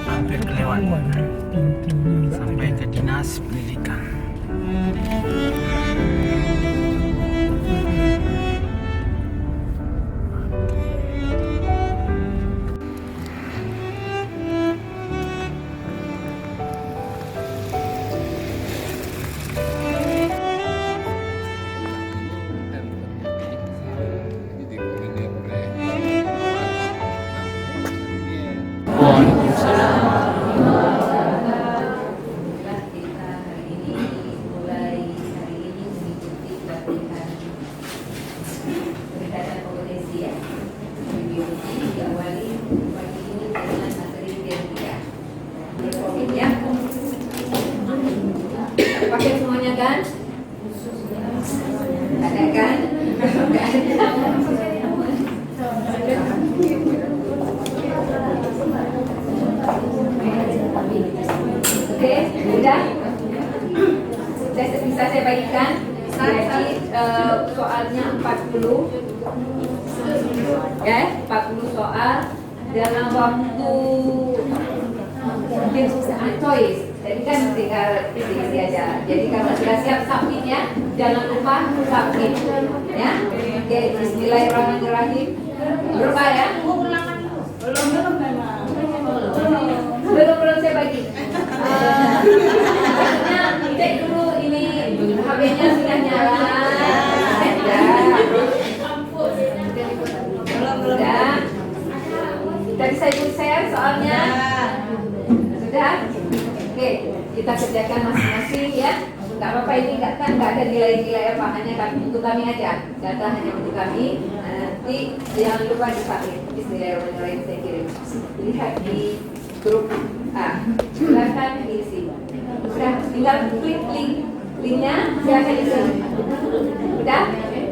Hampir kelewat sampai ke dinas pendidikan. Pakai semuanya kan? Ada kan? Enggak ada. Oke, udah? Bisa saya bagikan? Jadi soalnya 40. Ya, 40 soal dalam waktu mungkin choice. Jadi kan tinggal isi aja. Jadi kalau sudah siap submit ya, jangan lupa submit ya. Oke, bismillahirrahmanirrahim. Berapa ya? Belum memang. Belum saya bagi. Maksudnya cek dulu ini HP-nya sudah nyala. Sudah. Tadi saya share soalnya. Sudah. Oke, kita kerjakan masing-masing ya. Nggak apa-apa ini nggak ada nilai-nilai apa, hanya untuk kami aja. Data hanya untuk kami. Nanti jangan lupa dipakai. Bismillahirrahmanirrahim, saya kirim. Lihat di grup A. Silakan diisi. Sudah, tinggal klik linknya. Silakan isi.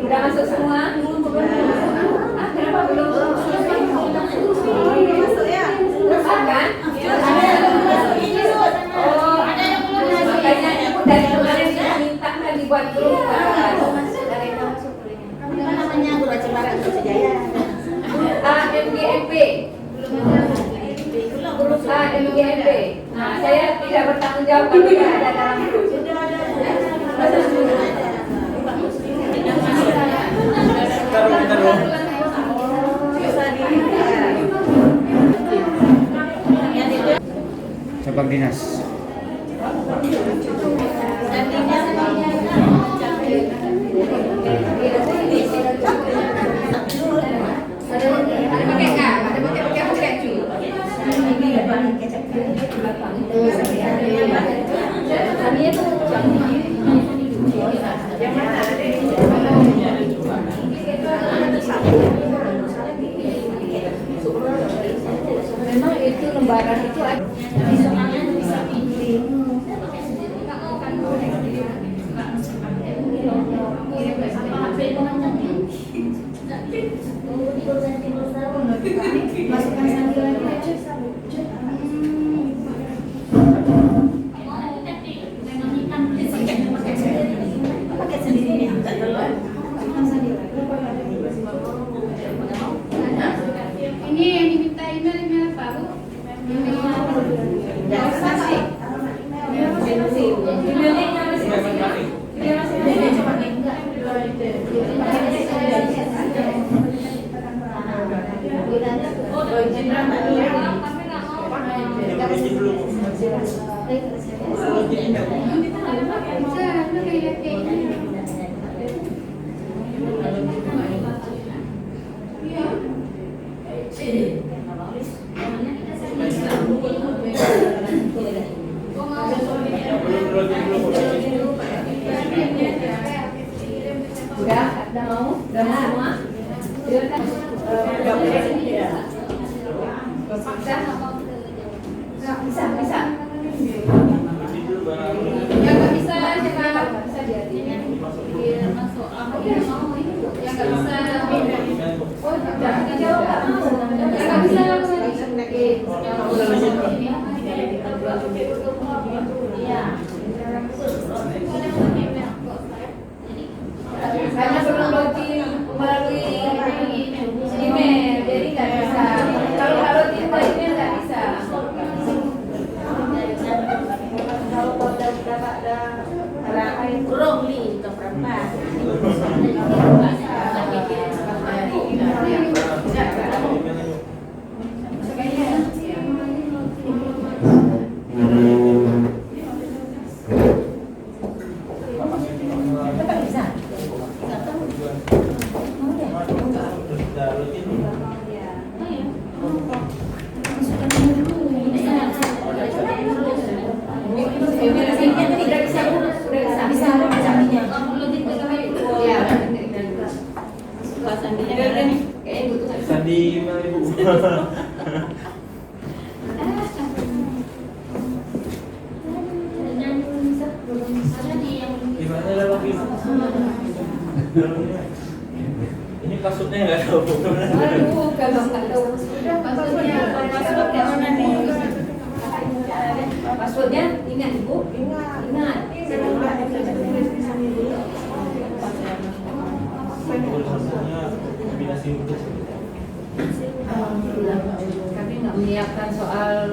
Udah masuk semua. Kenapa belum? Masuk ya? Kan? Oh, makanya dari kemarin kita minta kan dibuat grup. Namanya Guru Cemara Sejaya. AMGMP. AMGMP. Nah, saya tidak bertanggung jawab kalau tidak ada dalam grup. Cabang dinas. Memang itu lembaran itu ada. Ini yang diminta emailnya Pak Bu. Udah mau? Udah semua? Silakan. Bisa. Yang nggak bisa siapa? Bisa dia masuk apa yang mau ini? Yang nggak bisa. Oh, jangan dijawab. Yang nggak bisa. Iya. Karena belum login melalui email, jadi nggak bisa. Kalau login by email nggak bisa. Passwordnya nggak tahu. Aduh, kalau nggak tahu sudah passwordnya mana nih? Passwordnya ingat Ibu? Ingat. Kami nggak menyiapkan soal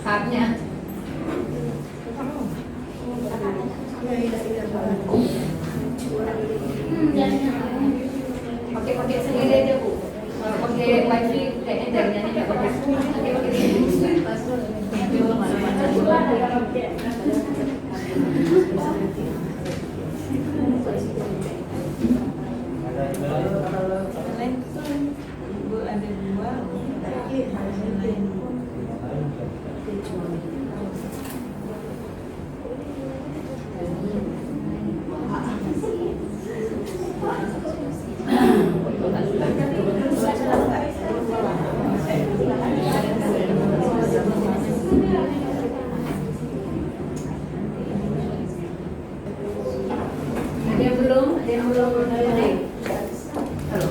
saatnya. Pakai sendiri aja Bu. Kalau pakai wifi kayaknya jaringannya nggak bagus. Pakai sendiri. Ada yang belum? Halo.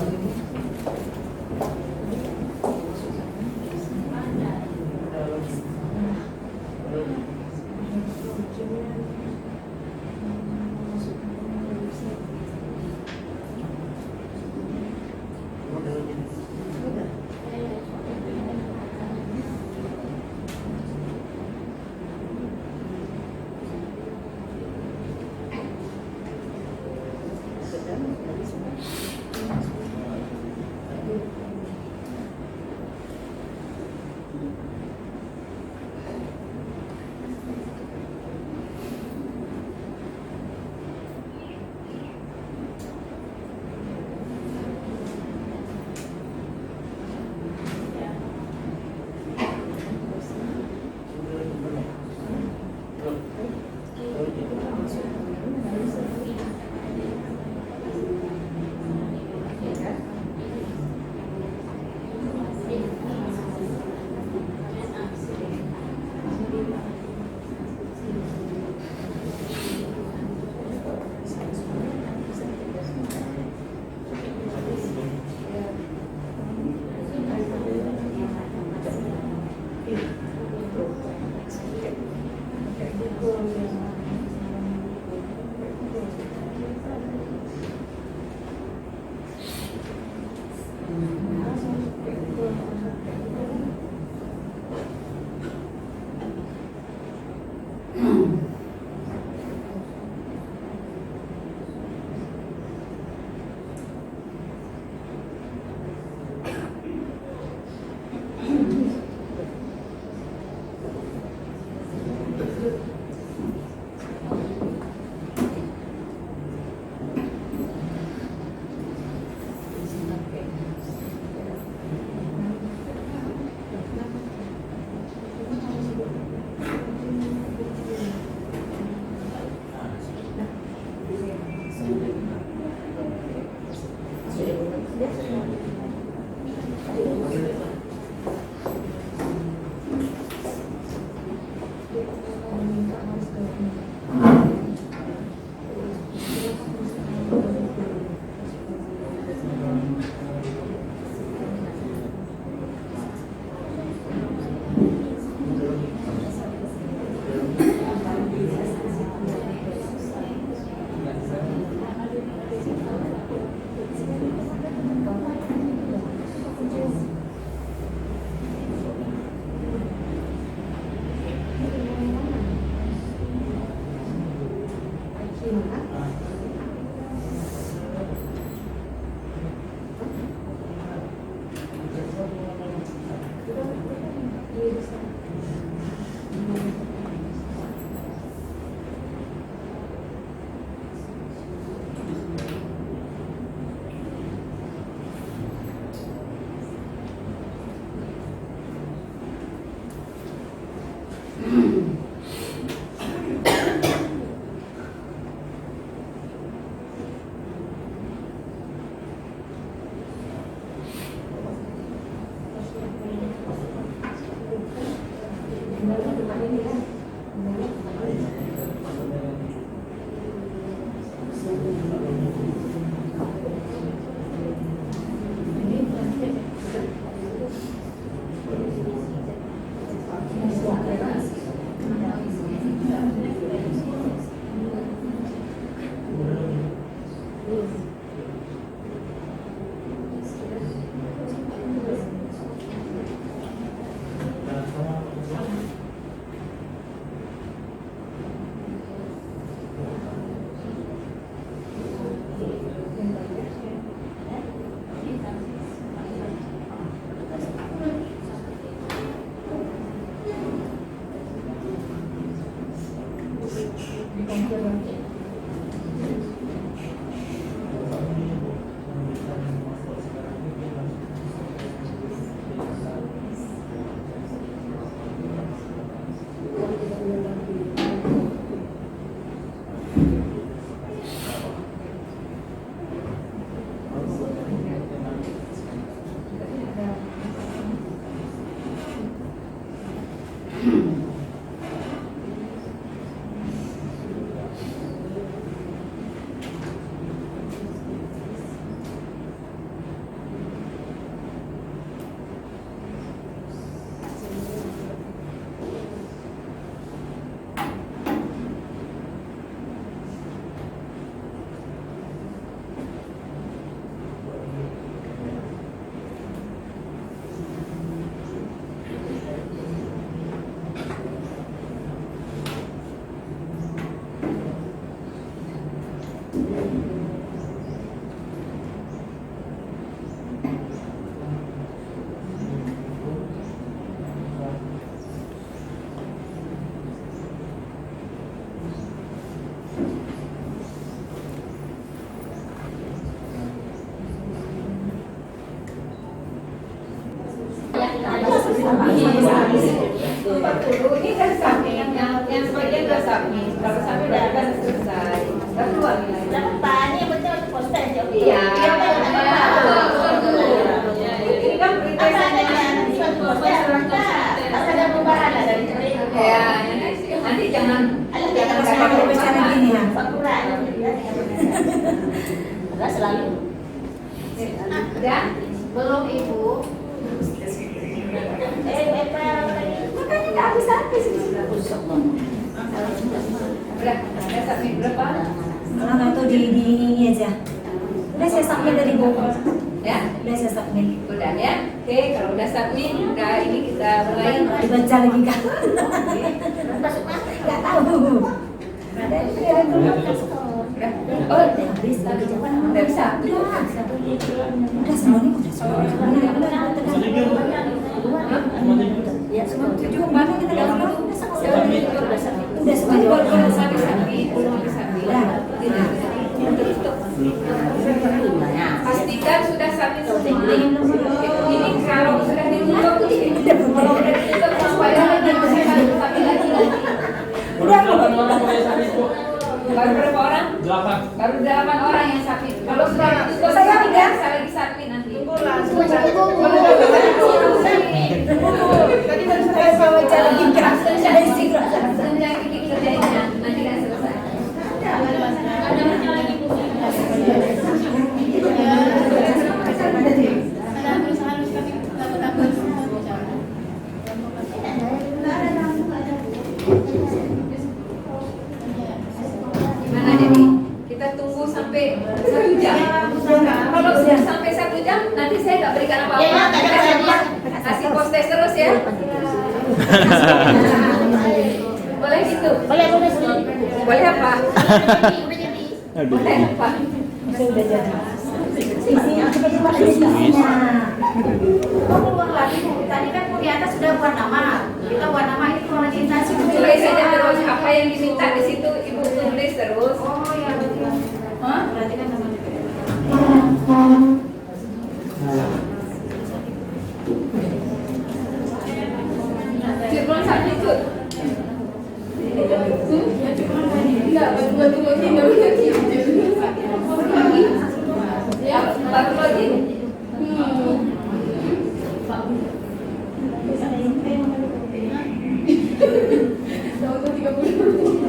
Ini kan submit, yang sebagian udah submit. Kalau submit udah kan selesai. Kan keluar nilai. Pak, ini yang penting untuk poster aja. Iya. Ini kan beritanya. Ada perubahan dari Ya, nanti jangan kalau bicara gini ya. Fakuran. Enggak selalu. Udah? Belum Ibu. Makanya nggak habis Udah submit berapa? Kalau nggak tahu di ini aja. Udah saya submit dari buku. Ya? Udah saya submit. Udah ya? Oke, kalau udah submit, udah ini kita mulai. Dibaca lagi kan? Masuk mana? Nggak tahu. Udah? Oh, Habis lagi coba. udah bisa? Udah semuanya udah semua. Ya, semua. Tujuh mana kita dapat? Udah semua. Belum habis submit. Pastikan sudah submit semua. Ini kalau sudah ditutup, kalau udah ditutup supaya lagi submit lagi. Udah. Baru berapa orang? 8. Baru 8 orang yang submit. Kalau sudah ditutup, saya tidak bisa lagi submit nanti. Tadi baru saya baca lagi kan? Saya segera. Senjang bikin kerjanya nanti kan selesai. Harus tapi takut-takut bicara. Gimana jadi? Kita tunggu sampai 1 jam. Kalau sudah sampai 1 jam, nanti saya nggak berikan apa-apa. Ya, ya, Kita kasih postes terus ya. Boleh gitu? Boleh. Boleh apa? Udah jadi. Boleh apa? Udah jadi. Isinya. Oh, keluar lagi. Tadi kan di atas sudah buat nama. Kita buat nama ini kualifikasi. Tulis saja terus apa yang diminta di situ, Ibu tulis terus. Oh, ya berarti. Hah? Berarti kan nama Jurnal satu itu. Enggak, batu lagi enggak boleh Ya, baru lagi.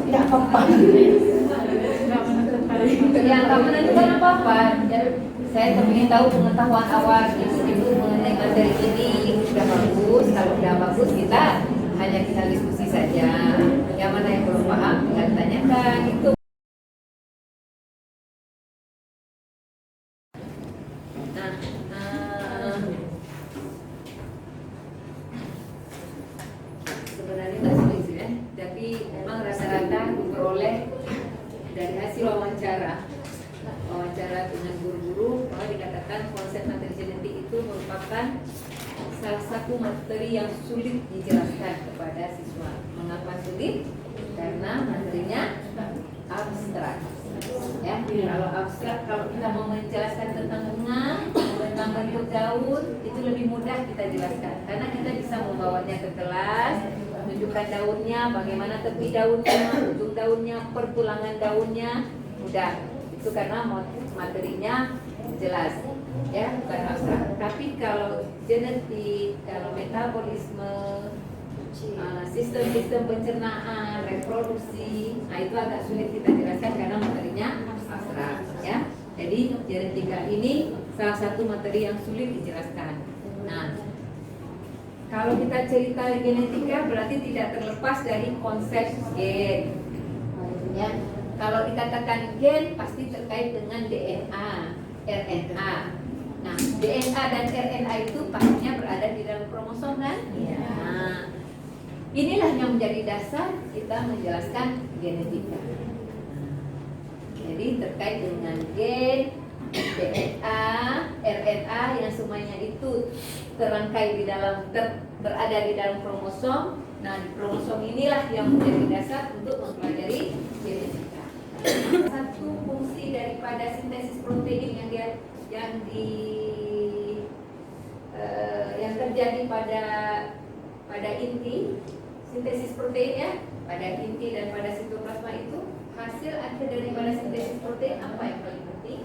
Tidak apa-apa. Yang kamu menentukan apa-apa. Saya ingin tahu pengetahuan awal ibu mengenai materi ini sudah bagus. Kalau sudah bagus kita hanya kita diskusi saja. Yang mana yang belum paham tinggal tanyakan itu. Sebenarnya nggak sulit sih ya, tapi memang rata-rata diperoleh dari hasil wawancara dengan guru-guru bahwa dikatakan konsep materi genetik itu merupakan salah satu materi yang sulit dijelaskan kepada siswa. Mengapa sulit? Karena materinya abstrak. Ya, kalau abstrak, kalau kita mau menjelaskan tentang bunga, tentang bentuk daun, itu lebih mudah kita jelaskan. Karena kita bisa membawanya ke kelas, menunjukkan daunnya, bagaimana tepi daunnya, ujung daunnya, pertulangan daunnya, mudah. Itu karena materinya jelas, ya, bukan abstrak. Tapi kalau genetik, kalau metabolisme, sistem sistem-sistem pencernaan, reproduksi. Nah, itu agak sulit kita jelaskan karena materinya abstrak, ya. Jadi genetika ini salah satu materi yang sulit dijelaskan. Nah, kalau kita cerita genetika berarti tidak terlepas dari konsep gen. Ya. Kalau dikatakan gen pasti terkait dengan DNA, RNA. Nah, DNA dan RNA itu pastinya berada di dalam kromosom kan? Iya. Nah, inilah yang menjadi dasar kita menjelaskan genetika. Jadi terkait dengan gen, DNA, RNA yang semuanya itu terangkai di dalam berada di dalam kromosom. Nah, di kromosom inilah yang menjadi dasar untuk mempelajari genetika. Satu fungsi daripada sintesis protein yang terjadi pada inti sintesis protein, ya, pada inti dan pada sitoplasma itu hasil akhir daripada sintesis protein apa yang paling penting?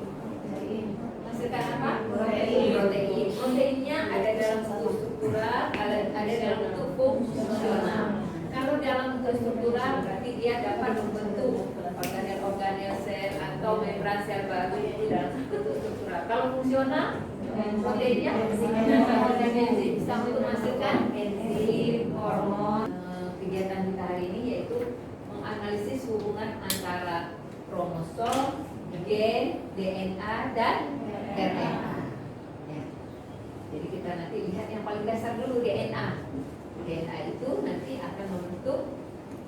Menghasilkan apa? Protein. Proteinnya ada dalam bentuk struktural, ada dalam bentuk fungsional. Kalau dalam bentuk struktural berarti dia dapat membentuk organel-organel sel atau membran sel baru itu dalam bentuk struktural. Kalau fungsional, proteinnya dan enzim bisa untuk menghasilkan enzim, hormon. Kegiatan kita hari ini yaitu menganalisis hubungan antara kromosom, gen, DNA, dan RNA. Ya. Jadi kita nanti lihat yang paling dasar dulu, DNA. DNA itu nanti akan membentuk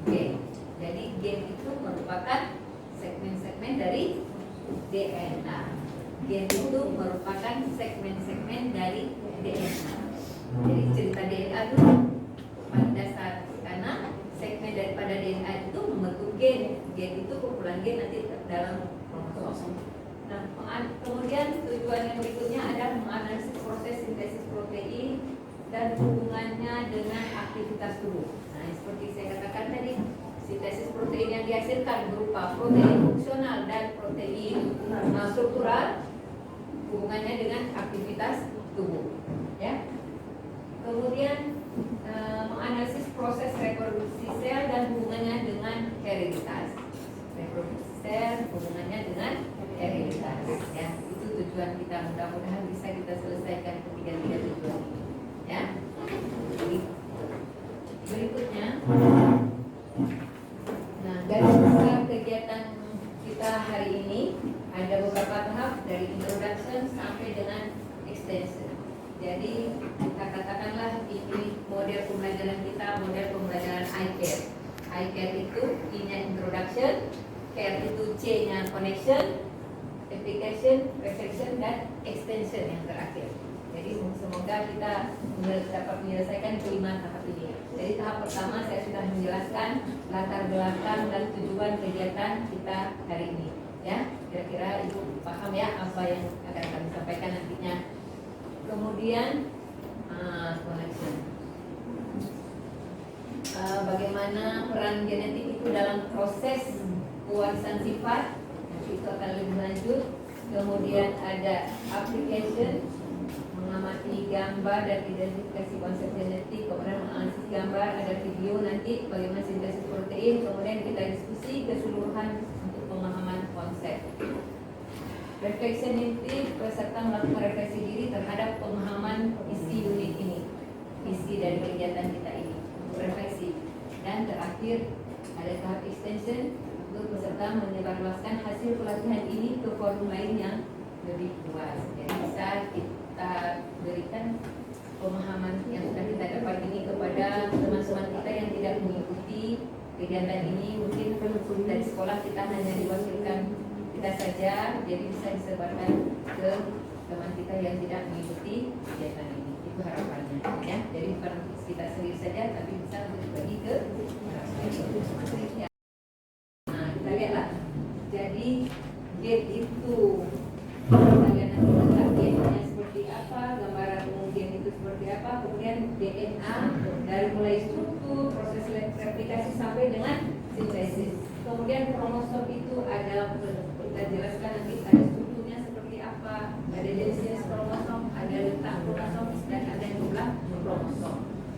gen. Jadi gen itu merupakan segmen-segmen dari DNA. Gen itu merupakan segmen-segmen dari DNA. Jadi cerita DNA dulu paling dasar karena segmen daripada DNA itu membentuk gen. Gen itu kumpulan gen nanti dalam kromosom. Nah, kemudian tujuan yang berikutnya adalah menganalisis proses sintesis protein dan hubungannya dengan aktivitas tubuh. Nah, seperti saya katakan tadi, sintesis protein yang dihasilkan berupa protein fungsional dan protein struktural, hubungannya dengan aktivitas tubuh. Ya. Kemudian menganalisis proses reproduksi sel dan hubungannya dengan hereditas. Reproduksi sel hubungannya dengan hereditas. Ya, itu tujuan kita. Mudah-mudahan bisa kita selesaikan ketiga-tiga tujuan ini. Ya. Jadi, berikutnya, nah, garis besar kegiatan kita hari ini ada beberapa tahap dari introduction sampai dengan extension. Jadi kita katakanlah ini model pembelajaran kita, model pembelajaran iCare. iCare itu I-nya introduction, care itu C-nya connection, application, reflection, dan extension yang terakhir. Jadi semoga kita dapat menyelesaikan kelima tahap ini. Jadi tahap pertama saya sudah menjelaskan latar belakang dan tujuan kegiatan kita hari ini. Ya, kira-kira Ibu paham ya apa yang akan kami sampaikan nantinya. Kemudian connection. Bagaimana peran genetik itu dalam proses pewarisan sifat, nanti itu akan lebih lanjut. Kemudian ada application, mengamati gambar dan identifikasi konsep genetik, kemudian menganalisis gambar, ada video nanti bagaimana sintesis protein, kemudian kita diskusi keseluruhan untuk pemahaman konsep. Refleksionistik, peserta melakukan refleksi diri terhadap pemahaman isi unit ini, isi dari kegiatan kita ini, refleksi. Dan terakhir ada tahap extension untuk peserta menyebarluaskan hasil pelatihan ini ke forum lain yang lebih luas. Jadi bisa kita berikan pemahaman yang sudah kita dapat ini kepada teman-teman kita yang tidak mengikuti kegiatan ini. Mungkin dari sekolah kita hanya diwakilkan kita saja, jadi bisa disebarkan ke teman kita yang tidak mengikuti kegiatan ini. Itu harapannya, ya. Jadi bukan kita sendiri saja, tapi bisa untuk dibagi ke ya. Nah, kita lihatlah. Jadi gate itu bagian nanti gennya seperti apa, gambaran umum gen itu seperti apa, kemudian DNA dari mulai struktur, proses replikasi sampai dengan sintesis. Kemudian kromosom itu ada, kita jelaskan nanti ada strukturnya seperti apa, ada jenis kromosom, ada letak kromosom, dan ada jumlah kromosom.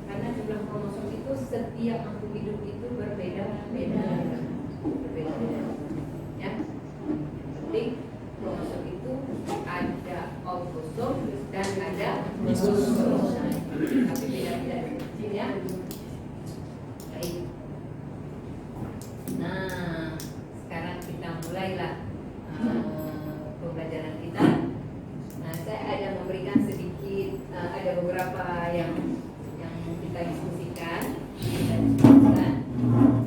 Karena jumlah kromosom itu setiap makhluk hidup itu berbeda-beda. Ya. Penting kromosom itu ada autosom dan ada lisosom. Tapi beda-beda. Ya. Baik. Nah, sekarang kita mulailah pembelajaran kita. Nah, saya ada memberikan sedikit, ada beberapa yang kita diskusikan.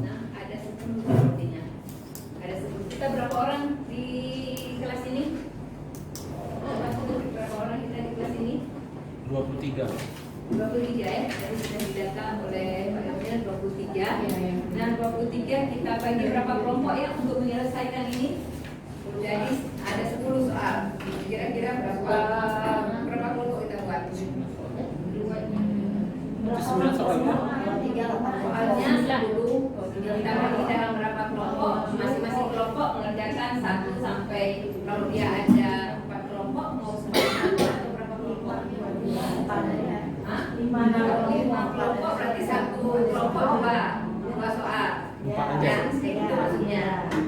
Nah, ada 10 sepertinya. Ada 10. Kita berapa orang di kelas ini? Berapa orang kita di kelas ini? 23. 23 ya, jadi sudah didata oleh Pak Emil 23. Nah, 23 kita bagi berapa kelompok ya untuk menyelesaikan ini? Jadi ada 10 soal. Kira-kira berapa kelompok kita buat? 9 soal ya? Soalnya 10. Kita bagi dalam berapa kelompok? Masing-masing kelompok mengerjakan 1 sampai kalau dia ada 4 kelompok mau sampai 1 atau berapa kelompok? 5 kelompok berarti 1 kelompok 2 soal. Ya, itu maksudnya.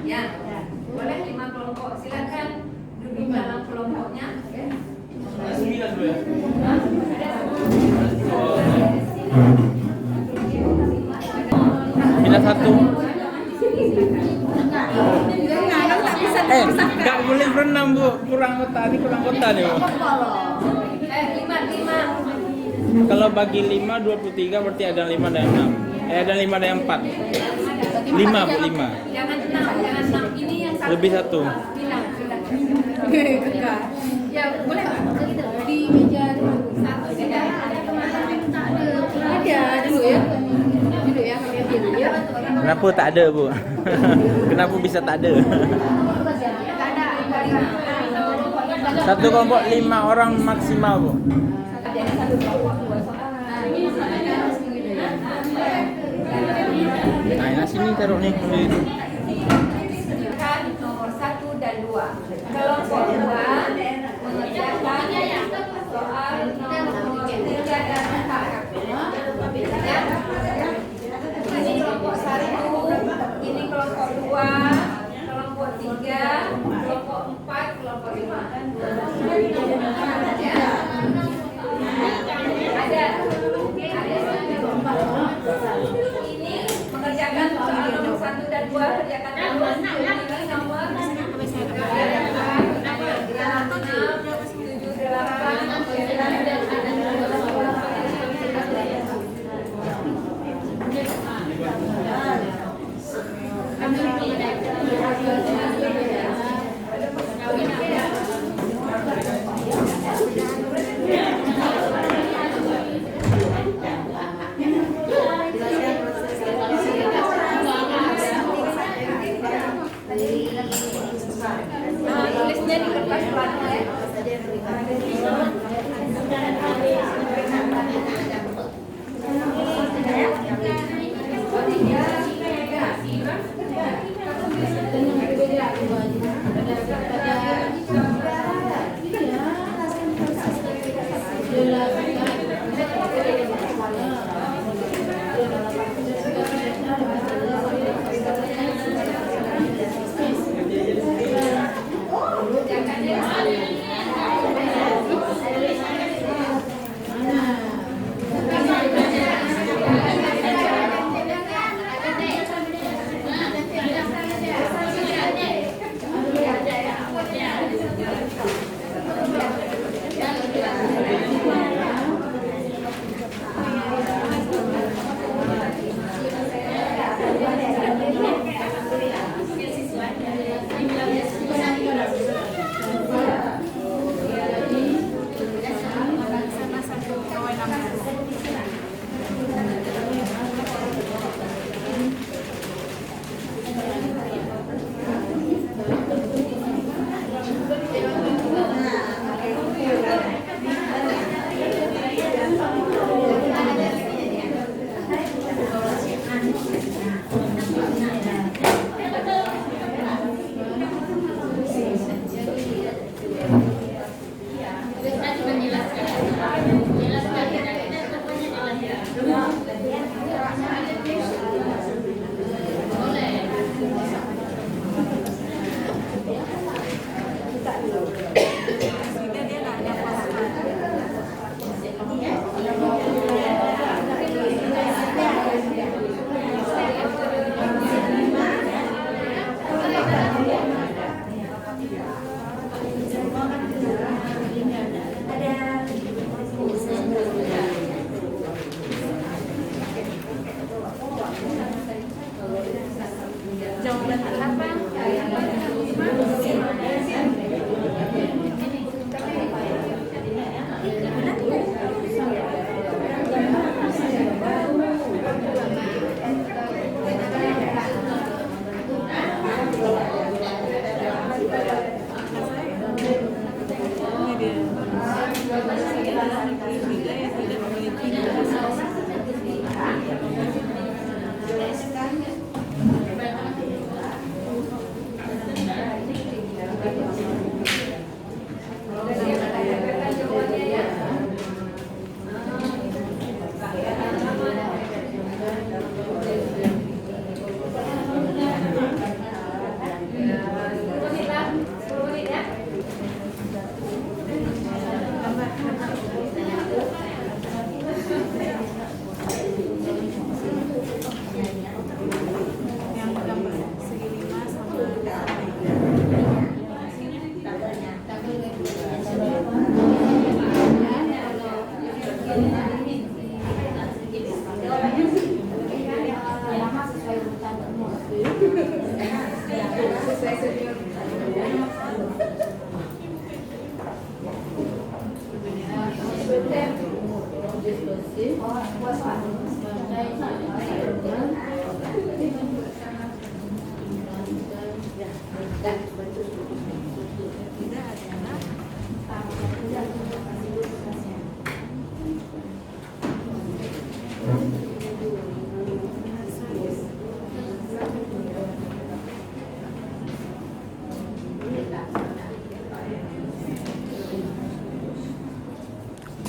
Ya, boleh 5 kelompok. Silakan duduk dalam kelompoknya. Ya. 9 dulu ya? Bila 1. Nggak boleh berenang Bu, kurang kota nih Bu. 5. Kalau bagi 5, 23 berarti ada 5 dan 6. Ada 5 dan 4. 5 Bu, 5. Jangan 6. Ini yang satu. Lebih 1. Bilang. Ya boleh Pak, di meja Satu saja. ada dulu ya. Dulu ya kami ambil dulu ya. Kenapa tak ada Bu? Kenapa bisa tak ada? Satu kelompok 5 orang maksimal Bu. Jadi satu kelompok 2 soal. Nah, sini taruh nih. Kan nomor 1 dan 2. Kelompok 2 mengerjakan soal nomor 3 dan 4. Ya. Ini kelompok 1, ini kelompok 2, kelompok 3, kelompok 4, kelompok 5. Ya. Ada ini mengerjakan soal nomor 1 dan 2, kerjakan nomor 6, nomor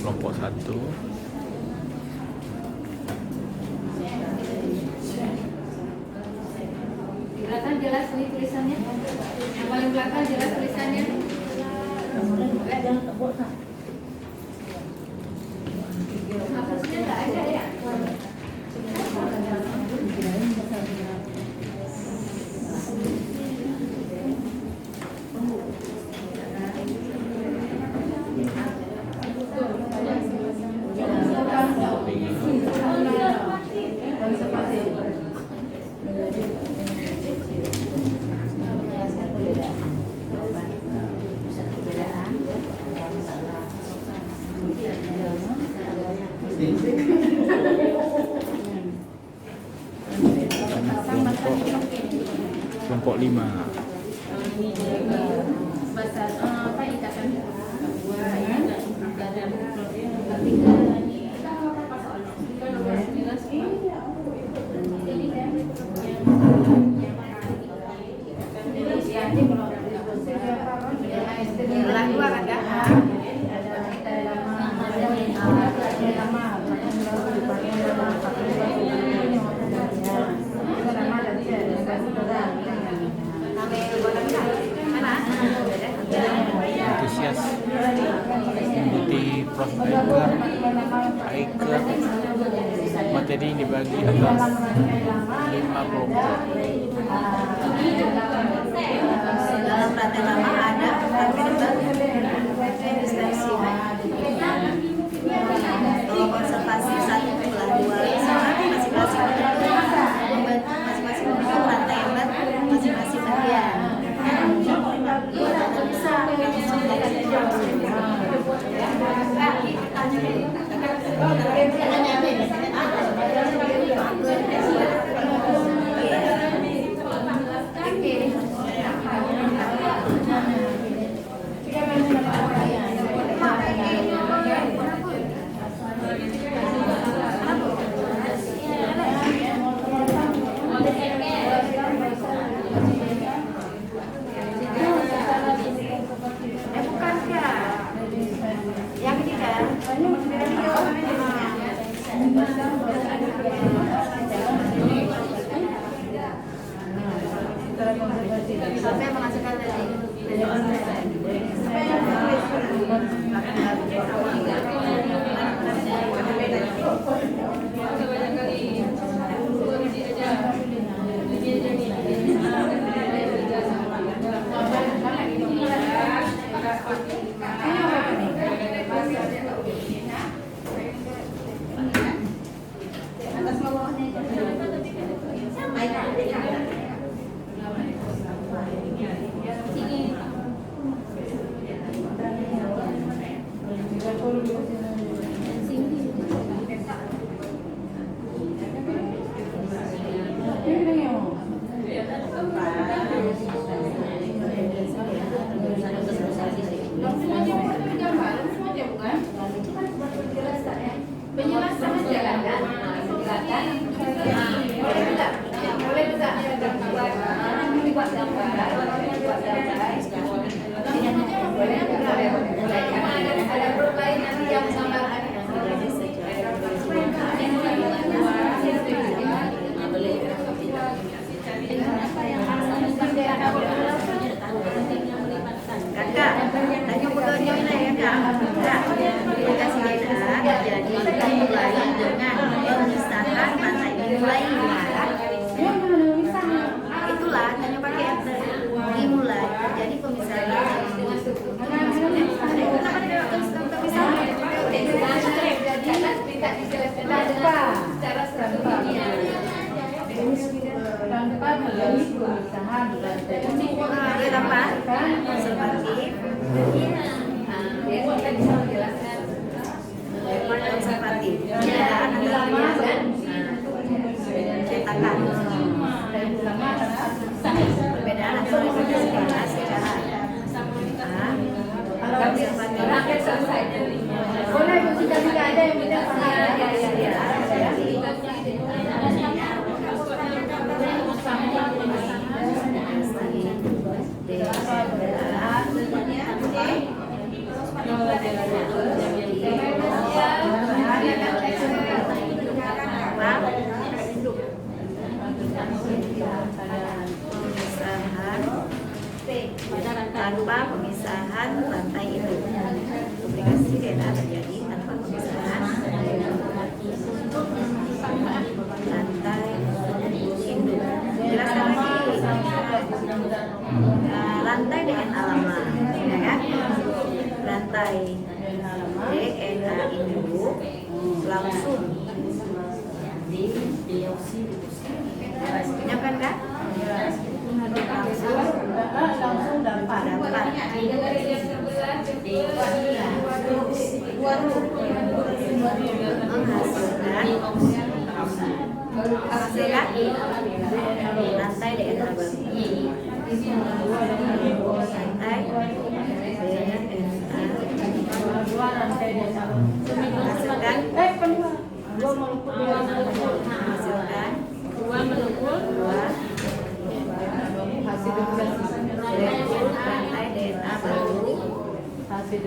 Kelompok 1. Di belakang jelas nih tulisannya. Yang paling belakang jelas tulisannya. Hapusnya nggak ada ya? Kelompok 5. Bahasa apa ikatan lagu akan datang. Antusias mengikuti Prof. Aiker. Materi ini dibagi atas 5 kelompok. Dalam praktek lama ada praktek debat, diskusi. Kalau konservasi 1/2 soalnya masing-masing membuat praktek debat masing-masing bagian. dimulai kan? Itulah hanya pakai enter dimulai terjadi pemisahan. Konservatif. Cetakan. Perbedaan antara konservatif secara boleh jika tidak ada yang tidak tanpa pemisahan rantai itu. Duplikasi DNA terjadi tanpa pemisahan rantai induk. Jelaskan lagi. Rantai DNA lama, ya kan? Rantai DNA induk langsung dinyapkan kan? Langsung dapat menghasilkan rantai DNA baru. Rantai DNA menghasilkan rantai DNA baru hasil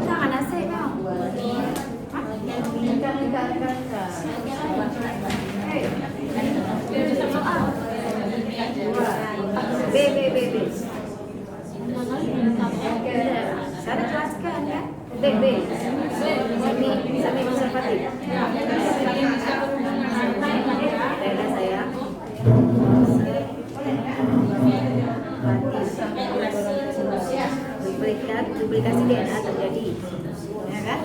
mana sih kau? B. Saya jelaskan ya. B. Semi konservatif. Reda saya. Duplikasi DNA terjadi, ya kan?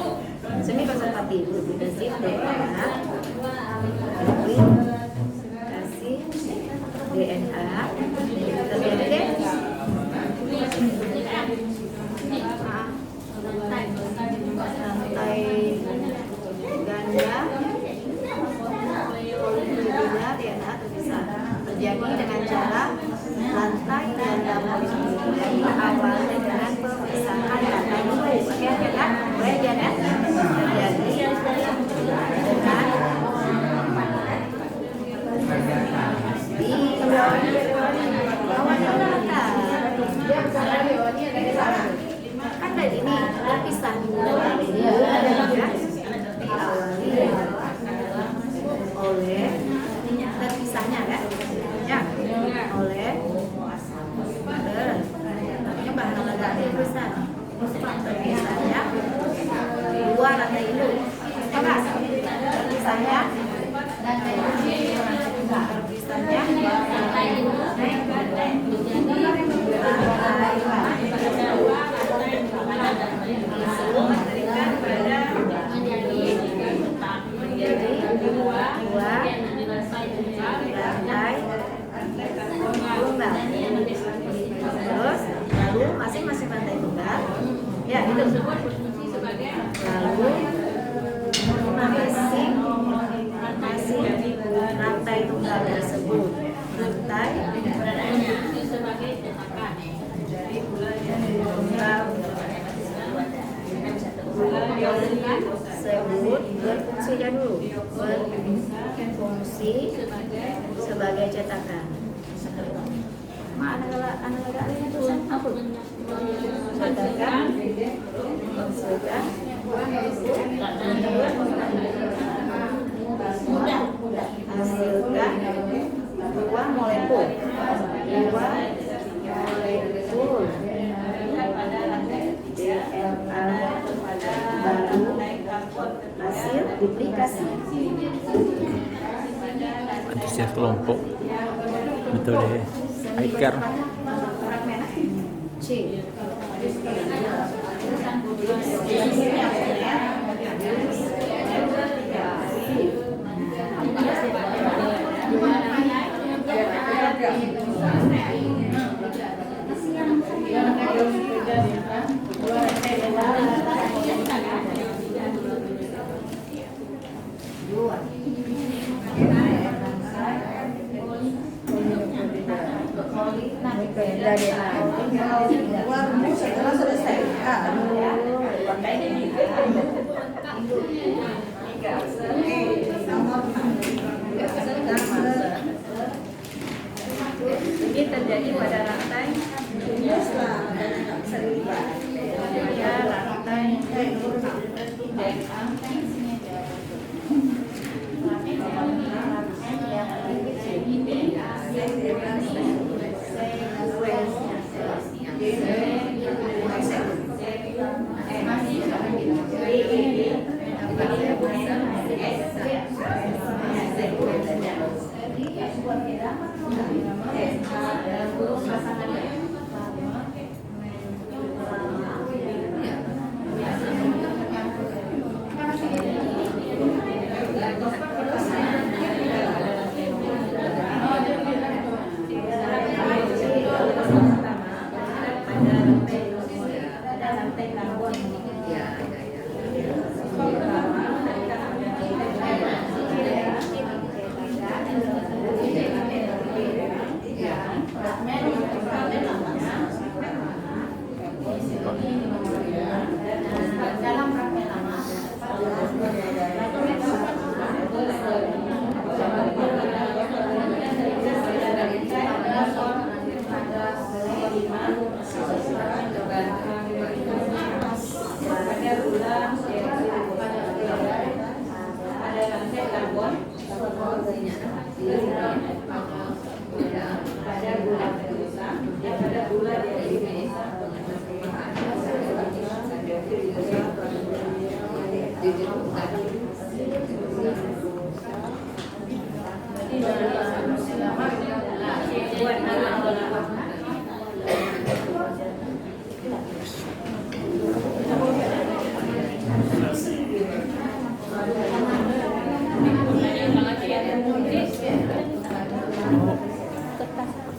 Semi konservatif, duplikasi DNA, duplikasi DNA terjadi deh. Rantai ganda poliklinikia DNA terpisah terjadi dengan cara rantai ganda poliklinikia diawali dengan pemisahan rantai dulu. Oke, kan? Boleh ya kan? Terjadi dengan kan dari ini terpisah diawali oleh terpisahnya kan ya oleh namanya bahan olahraga terpisah terpisahnya dua rantai itu apa terpisahnya terus lalu masing-masing rantai tunggal ya itu lalu masing-masing rantai tunggal tersebut rantai tersebut berfungsi dulu berfungsi sebagai cetakan. Anak-anak ini tulisan apa? Cetakan, menghasilkan dua molekul DNA duplikasi. Antusias kelompok. Metode Aiker. C. Setelah selesai. Ini terjadi pada rantai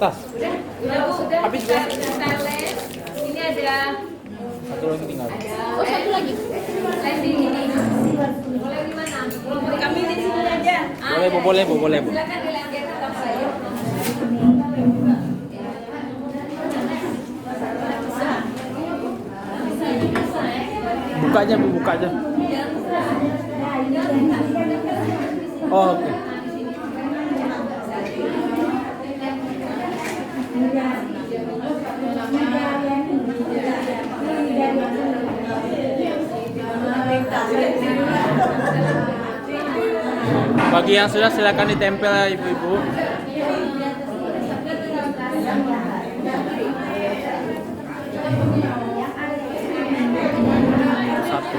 Kertas. Udah Bu, sudah. Habis, Bu. Kita les. Ini ada Satu lagi tinggal. Oh, satu lagi. les di ini. Boleh gimana? Kami di sini aja. Boleh, Bu, boleh, Bu, boleh, Bu. Silakan dilanjutkan tetap saya. Buka aja, Bu, buka aja. Oh, oke. Bagi yang sudah silakan ditempel ya ibu-ibu. Satu.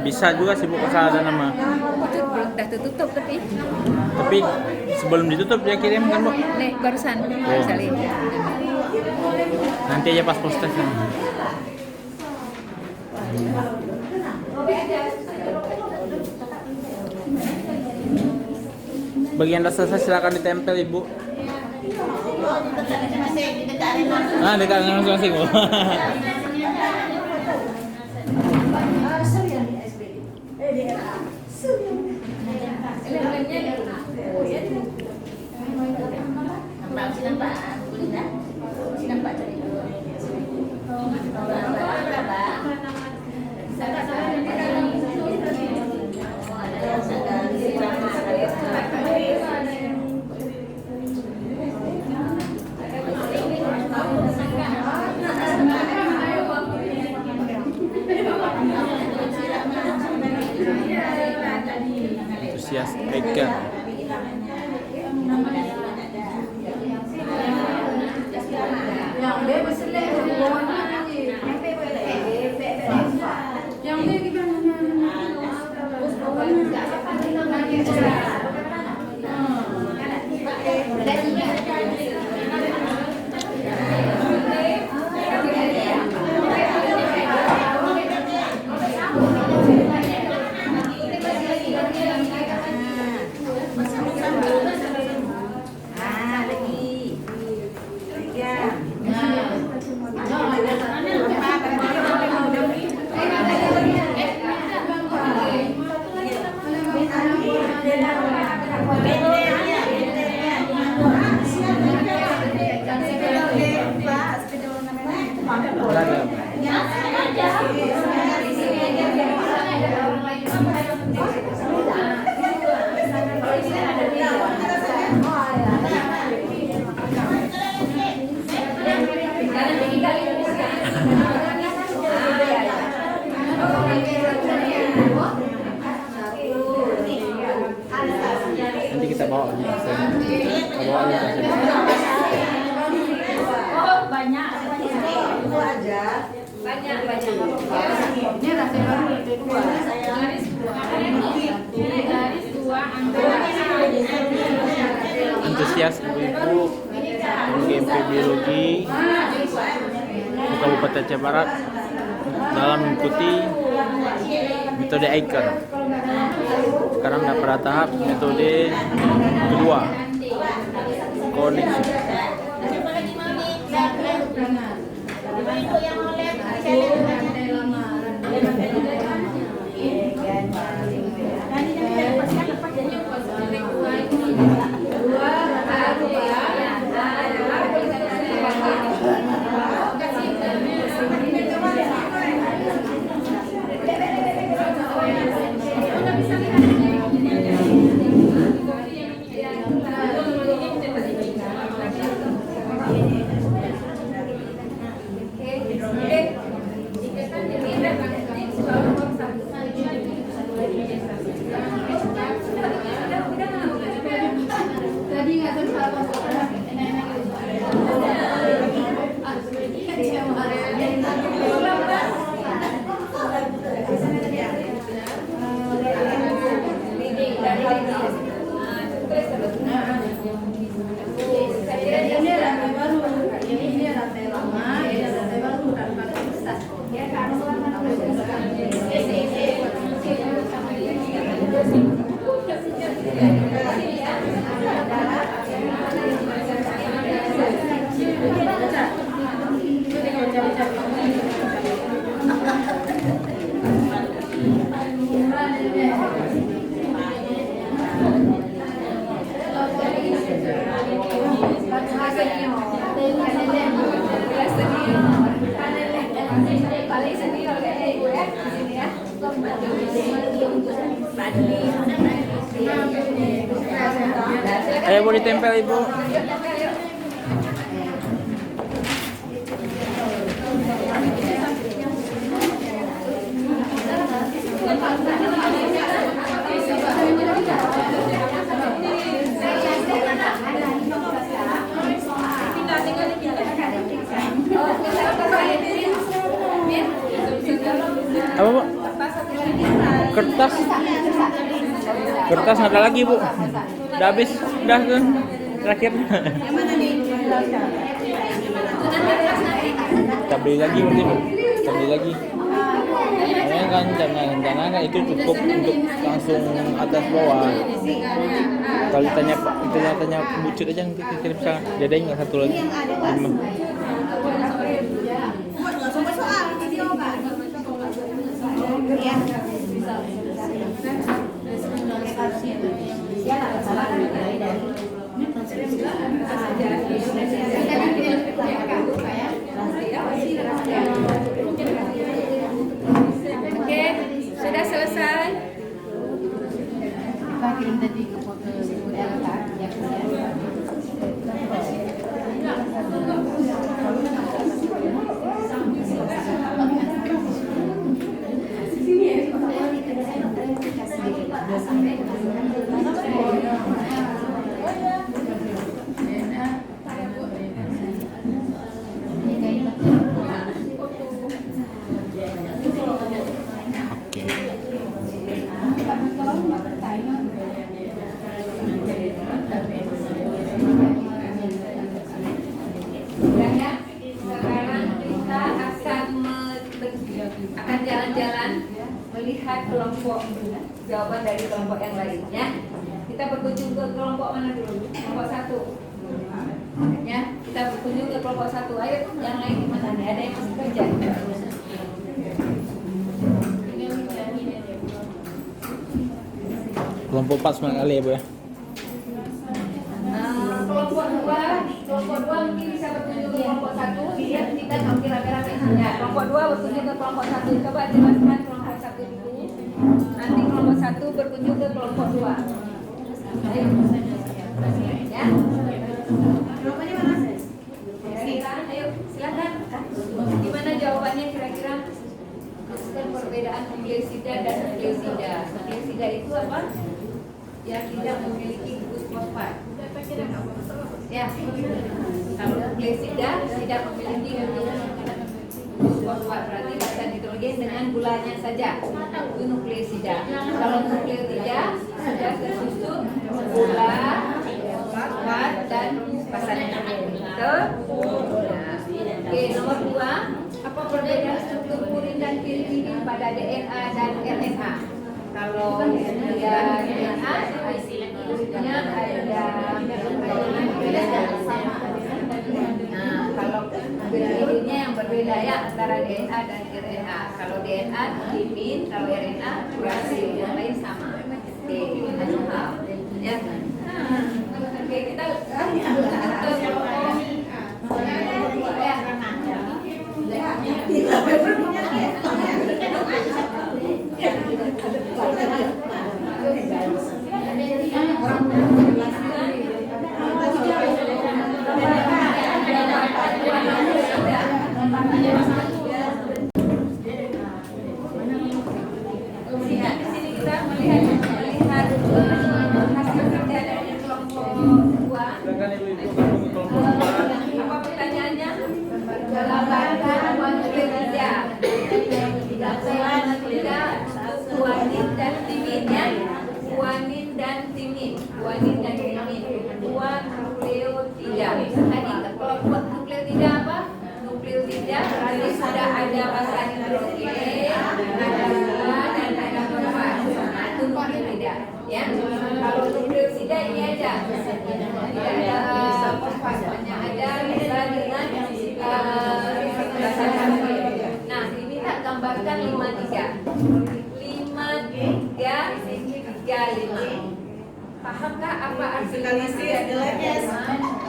Bisa juga sih Bu, asal ada nama. Udah tutup Tapi sebelum ditutup dia kirim kan Bu? nih barusan Oh. salin. Nanti aja pas proses ya. Bagian dasar silakan ditempel Ibu. Nah, dekat masing-masing Bu. Yang B berselek, yang B gimana? Nanti kita bawa nih. Bawa nih. Banyak. Ini rasa baru kedua. Garis dua angka. Antusias ibu-ibu GMP Biologi di Kabupaten Aceh Barat dalam mengikuti metode Aiker. Sekarang sudah pada tahap metode kedua, koneksi. Tadi nggak sempat ini lantai baru, ini lantai lama, ini lantai baru tanpa besar. Ayo boleh tempel ibu. Apa bu? Kertas. Kertas nggak ada lagi bu. Udah habis, udah tuh terakhir. Kita beli lagi nanti bu. Kita beli lagi. Karena kan rencana itu cukup untuk langsung atas bawah. Kalau ditanya bucut aja nanti kirim sana. Jadain nggak satu lagi. 5. Oke, sudah selesai. Kita kirim tadi ke foto jawaban dari kelompok yang lainnya. Kita berkunjung ke kelompok mana dulu? Kelompok 1. Ya, kita berkunjung ke kelompok 1. Ayo, yang lain gimana nih? Ada yang masih kerja? Kelompok 4 semangat kali ya Bu ya. Kelompok 2 mungkin bisa berkunjung ke kelompok 1. Dia kita tampil rame-rame. Ya, kelompok 2 berkunjung ke kelompok 1. Coba jelaskan kelompok 1 dulu. Nanti kelompok 1 berkunjung ke kelompok 2. Ayo. Ya. Jawabannya mana? Ayo, silakan. Gimana jawabannya kira-kira? Teruskan perbedaan nukleosida dan nukleosida. Nukleosida itu apa? Yang tidak memiliki gugus fosfat. Ya, kalau nukleosida tidak memiliki gugus fosfat, berarti basa nitrogen dengan gulanya saja. Itu nukleosida. Kalau nukleotida sudah tersusun gula, fosfat dan basa nitrogen. Betul? Oke, nomor 2, apa perbedaan struktur purin dan pirimidin pada DNA dan RNA? Kalau dia DNA, purinnya ada nah, kalau pirimidinnya yang berbeda ya antara DNA dan RNA. Kalau DNA pirimid, kalau RNA urasil, yang lain sama. Oke, satu hal. Ya. Oke, kita Silakan Ibu-ibu gabung ke kelompok 4. apa pertanyaannya? Gambarkan nukleotida. Nukleotida guanin dan timin ya. Guanin dan timin. Guanin dan timin. Dua nukleotida. Tadi kelompok nukleotida apa? Nukleotida berarti sudah ada basa nitrogen, ada gula dan ada fosfat. Nah, itu nukleotida. Ya. Kalau nukleosida ini aja. Tidak ada fosfat, hanya ada bisa dengan basa nitrogen. Nah, diminta gambarkan 53. 5335. Pahamkah apa arti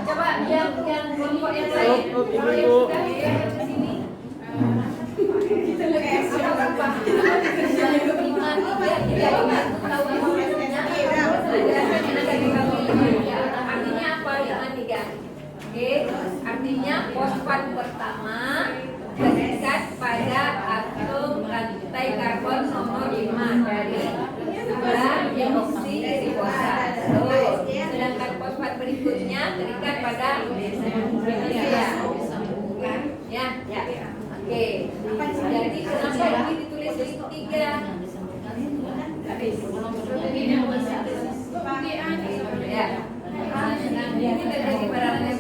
coba yang kelompok yang lain. Kalau yang sudah ke sini. Apakah paham? 5335 tahu maksudnya? Artinya apa 53? Oke, artinya fosfat pertama terikat pada atom rantai karbon nomor 5 dari deoksi ribosa. Sedangkan fosfat berikutnya terikat pada ya. Oke. Jadi kenapa ini ditulis 3? Ya. Ini terjadi pada rantai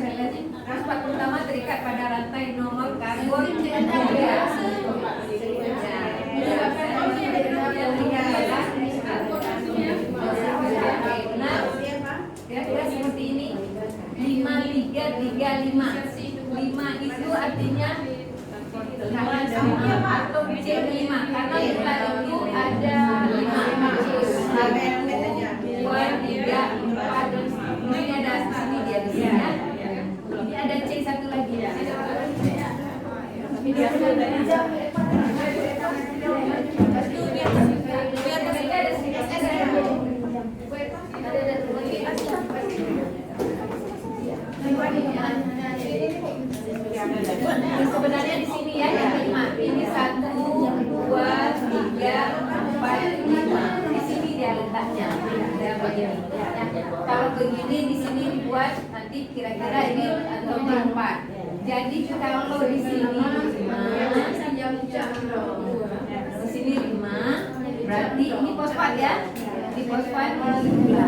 fosfat pertama terikat pada rantai nomor karbon 3. Kira-kira seperti ini. 5335. 5 itu artinya atom C5 karena gula itu ada 5. 1, 2, 3, 4. Ini ada sini dia di sini ya. Ini ada C satu lagi. Sebenarnya di sini ya yang 5. Ini 1, 2, 3, 4, 5. Di sini dia letaknya. Ada begini. Kalau begini di sini dibuat nanti kira-kira ini atau 4. Jadi kalau di sini 5, berarti ini fosfat ya. Di fosfat ini gula.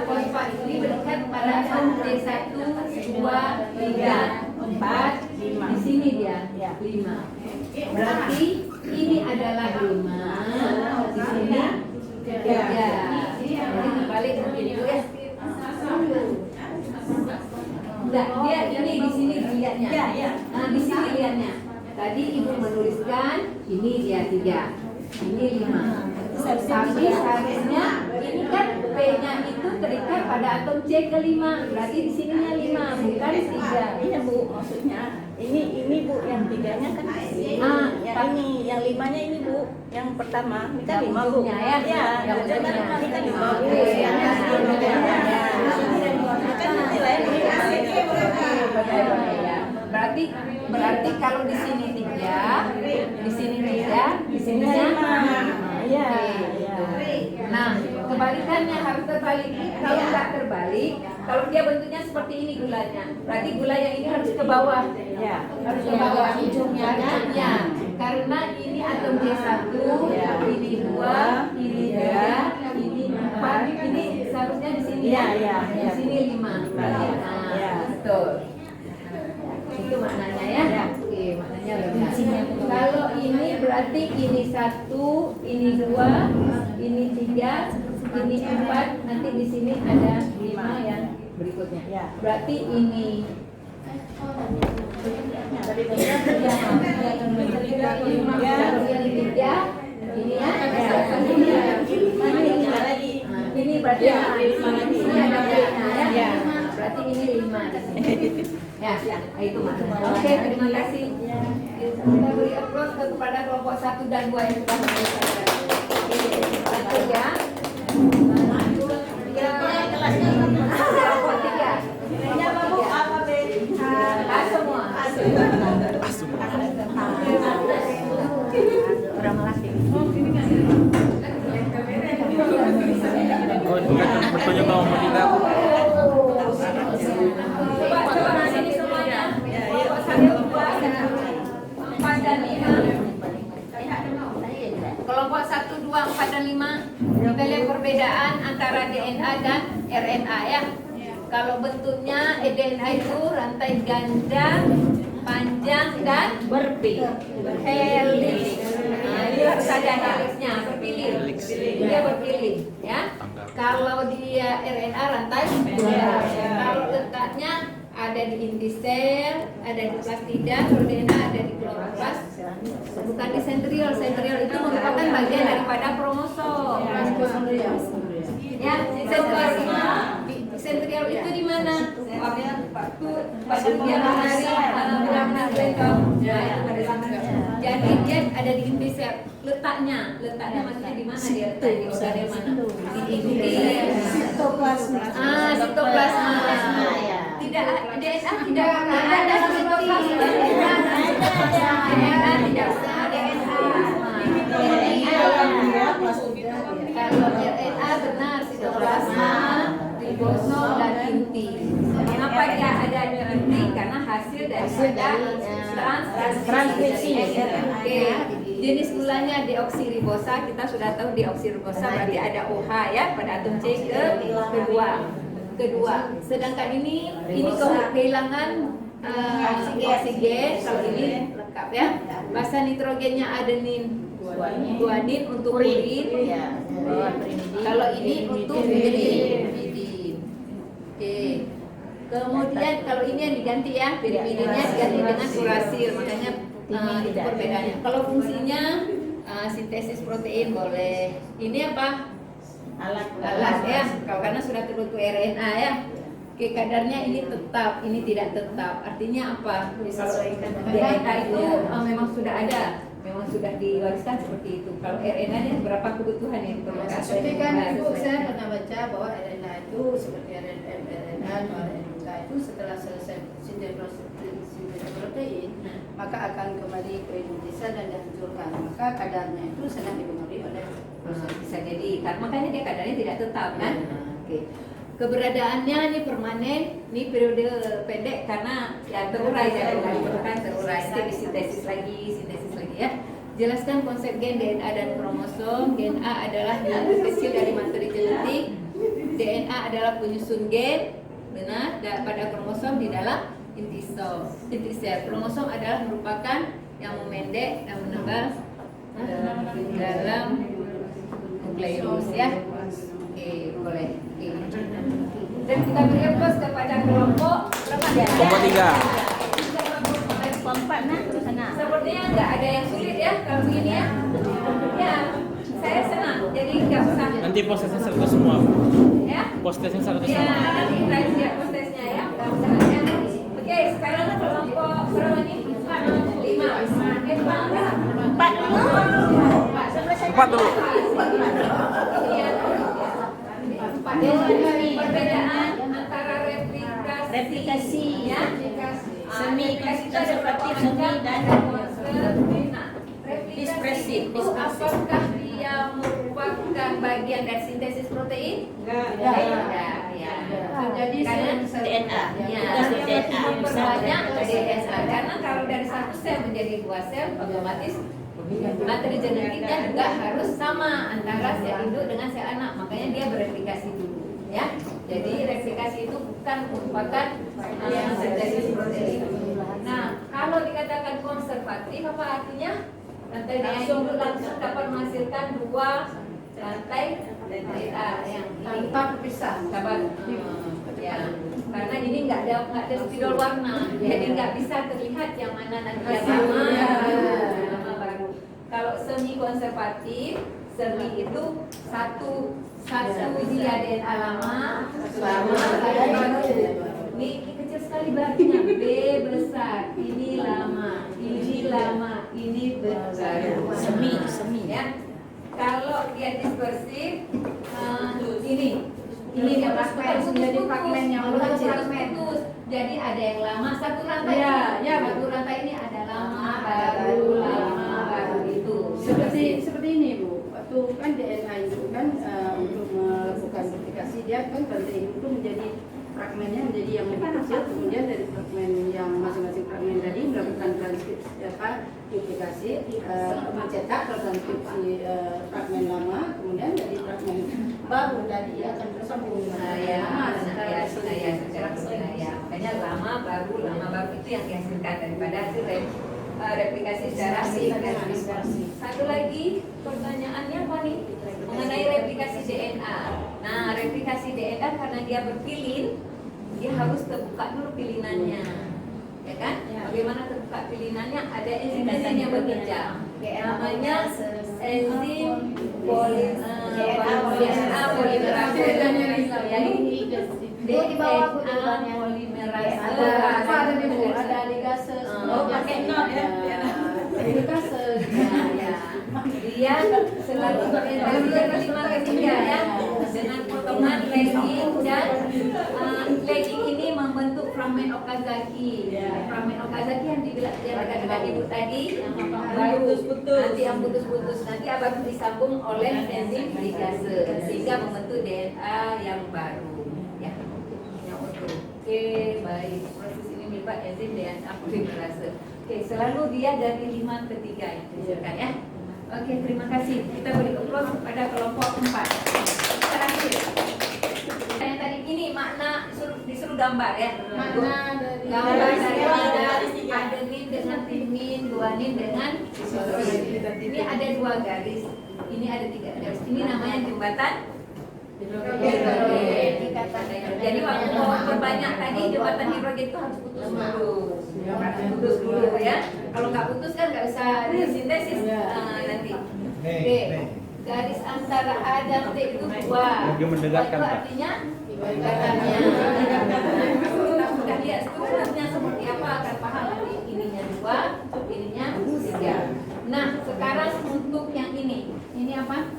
Fosfat ini berikat pada atom C1, 2, 3, 4. Di sini dia 5. Berarti ini adalah 5. Di sini 3. Jadi kebalik mungkin Ibu ya. Enggak, dia ini di sini lihatnya. Nah, di sini lihatnya. Tadi Ibu menuliskan ini dia 3, ini 5. Tapi seharusnya ini kan P-nya itu terikat pada atom C ke 5. Berarti di sininya 5, bukan 3. Iya Bu, maksudnya ini Bu yang 3-nya kan yang ini, yang 5-nya ini Bu, yang pertama ini kan 5 Bu. Ujungnya ya? Iya, Yang ini kan ujungnya. 5 Bu. Oke. Yang kan nanti lain Berarti kalau di sini 3, di sini 3, di sini 5. Iya. Nah, kebalikannya harus terbalik. Kalau nggak terbalik, kalau dia bentuknya seperti ini gulanya, berarti gula yang ini harus ke bawah. Iya. Harus ke bawah ujungnya. Karena ini atom C1, ini 2, ini 3, ini 4, ini seharusnya di sini ya. Di sini 5. Nah, betul. Itu maknanya ya. Oke, maknanya benar. Kalau ini berarti ini 1, ini 2, ini 3, ini 4, nanti di sini ada 5 yang berikutnya. Berarti ini ini ya. Ini berarti di sini ada P-nya ya. Berarti ini 5 di sini. Ya, itu maknanya. Oke, terima kasih. Kita beri applause kepada kelompok 1 dan 2 yang sudah menyelesaikan. Lanjut ya. Kelompok 3. A semua. Orang laki. Oh, bukan bertanya mau meninggal. Coba sini semuanya. Kelompok 1, 2, 4 dan 5. Kelompok 1, 2, 4 dan 5. Kita lihat perbedaan antara DNA dan RNA ya. Kalau bentuknya DNA itu rantai ganda, panjang dan berhelix. Nah, ini harus ada helixnya, berpilih. Dia berpilih ya. Kalau dia RNA rantai bunda. Kalau letaknya ada di inti sel, ada di plastida, kalau DNA ada di kloroplas, bukan di sentriol. Sentriol itu merupakan bagian daripada kromosom. Ya, sentriol itu di mana? Waktu pada dia menari, benar-benar bentong. Jadi dia ada di inti sel. Letaknya maksudnya di mana dia letak? Di organel mana? Di inti sitoplasma. Sitoplasma. Tidak DNA tidak pernah ada sitoplasma. DNA tidak pernah ada Kalau RNA benar sitoplasma, ribosom dan inti. Mengapa dia ada di inti? Karena hasil daripada transkripsi. Oke. Jenis gulanya deoksiribosa, kita sudah tahu deoksiribosa berarti ada OH ya pada atom C kedua. Sedangkan ini kehilangan oksigen, kalau ini lengkap ya. Basa nitrogennya adenin, guanin untuk urin. Kalau ini untuk piridin. Oke. Kemudian kalau ini yang diganti ya, piridinnya diganti dengan urasil, makanya itu perbedaannya. Kalau fungsinya sintesis protein boleh. Ini apa? Alat ya, karena sudah terbentuk RNA ya. Oke, kadarnya ini tetap, ini tidak tetap. Artinya apa? Kalau DNA itu memang sudah ada, memang sudah diwariskan seperti itu. Kalau RNA nya berapa kebutuhan yang diperlukan? Tapi kan Ibu, saya pernah baca bahwa RNA itu seperti RNA itu setelah selesai sintesis protein, maka akan kembali ke inti sel dan dihancurkan. Maka kadarnya itu sedang dipengaruhi oleh bisa jadi, makanya dia kadarnya tidak tetap kan? Oke. Keberadaannya ini permanen, ini periode pendek karena ya terurai ya, diperlukan terurai, nanti disintesis lagi ya. Jelaskan konsep gen DNA dan kromosom. Gen A adalah unit kecil dari materi genetik. DNA adalah penyusun gen, benar, pada kromosom di dalam inti sel. Kromosom adalah merupakan yang memendek dan menebal dalam play rules ya. Oke, boleh. Oke. Dan kita beri applause kepada kelompok berapa ya? Kelompok 3. Kelompok nah sana. Sepertinya nggak ada yang sulit ya kalau begini ya. Ya, saya senang. Jadi nggak usah Nanti prosesnya 100 semua. ya. Prosesnya 100 Ya, semua. nanti kita lihat prosesnya ya. Ya. Oke, sekarang kelompok berapa nih? 5. Empat dulu. 4 dulu. Perbedaan antara Replikasi. ya, Semi konservatif, semi dan ekspresif. Apakah dia merupakan bagian dari sintesis protein? Ya. Ya. Jadi Karena DNA. Ya, Tugas DNA. memperbanyak DNA karena kalau dari satu sel menjadi 2 sel otomatis materi genetiknya juga harus sama antara sel induk dengan sel anak, makanya dia bereplikasi dulu ya. Jadi replikasi itu bukan merupakan sintesis protein. Nah, kalau dikatakan konservatif apa artinya? Rantai DNA induk langsung dapat menghasilkan 2 rantai DNA yang ini tanpa berpisah. dapat ya, karena ini nggak ada spidol warna, jadi nggak bisa terlihat yang mana nanti yang lama, yang lama baru. Kalau semi konservatif, semi itu satu dia DNA lama, ini kecil sekali barunya, B besar, ini lama, ini baru. Semi. Ya. Kalau dia dispersif, ini dia Fragmen, menjadi fragmen yang kecil. harus putus. Jadi ada yang lama satu rantai. Ya, ini. ya, Satu rantai ini ada lama baru itu. Seperti ini Bu, waktu kan DNA itu kan untuk melakukan replikasi dia kan rantai itu menjadi fragmennya menjadi yang lebih kecil, kemudian dari fragmen yang masing-masing fragmen tadi melakukan transkripsi duplikasi, mencetak transkripsi fragmen lama, kemudian dari fragmen baru tadi akan tersambung dengan Makanya lama baru itu yang dihasilkan daripada hasil replikasi secara asynchronous. Satu lagi pertanyaannya apa nih? Mengenai replikasi DNA. Nah, replikasi DNA karena dia berpilin, dia harus terbuka dulu pilinannya, ya kan? Bagaimana terbuka pilinannya? Ada enzim yang bekerja, namanya enzim DNA polimerase. DNA polimerase. ada ligase, Pakai not ya. ligase. Dia selalu berinteraksi ketiga ya, dengan potongan lagging dan lagging ini membentuk fragmen Okazaki. Fragmen Okazaki yang dikatakan ibu tadi yang baru nanti yang putus-putus nanti baru disambung oleh enzim ligase sehingga membentuk DNA yang baru ya. Yang utuh. Oke, baik. Proses ini melibat enzim DNA polimerase. Oke, selalu dia dari 5 ke 3 yang dihasilkan ya. Oke, terima kasih. Kita beri applause kepada kelompok 4. Terakhir. Yang tadi ini makna disuruh gambar ya. Makna dari Gambar dari adenin dengan timin, guanin dengan histidin. Ini ada 2 garis. Ini ada 3 garis. Ini namanya jembatan. Jadi waktu banyak tadi jembatan hidrogen itu harus putus dulu ya. Kalau nggak putus kan nggak bisa disintesis nanti. Oke, garis antara A dan T itu 2. Lebih mendekatkan, Itu Pak. artinya ikatan-nya. Sudah lihat strukturnya seperti apa akan paham nanti. Ininya 2, ininya 3. Nah, sekarang untuk yang ini apa?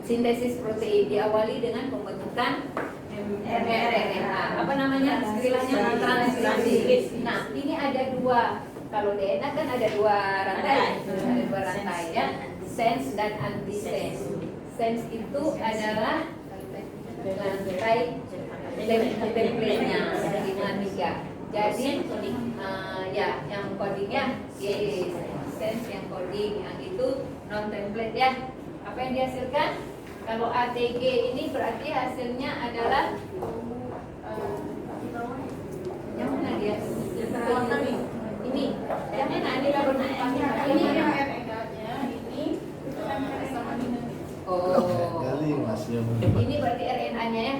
Sintesis protein diawali dengan pembentukan mRNA. Apa namanya? Istilahnya transkripsi. Nah, ini ada 2. Kalau DNA kan ada 2 rantai. Ada 2 rantai ya. Sense dan antisense. Sense itu adalah rantai template-nya 5-3. Jadi ya yang codingnya yes. Sense yang coding, yang itu non template ya. Apa yang dihasilkan? Kalau ATG ini berarti hasilnya adalah yang mana dia? Ini yang mana? Ini Ini yang RNA-nya ini sama Ini berarti RNA-nya ya.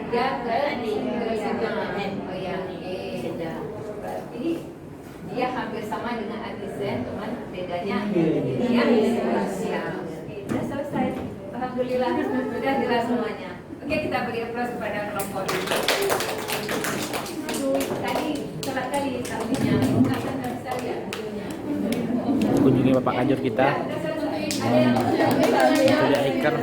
3 ke 9. Oh ya, oke. Berarti dia hampir sama dengan adisen, cuman bedanya ini ya. Siap. Oke, sudah selesai. Alhamdulillah sudah jelas semuanya. Oke, kita beri aplaus kepada kelompok ini. Aduh, tadi telat kali tahunnya. Bukan bisa lihat hasilnya. Kunjungi Bapak Kajur kita. Ada yang Sudah ikan.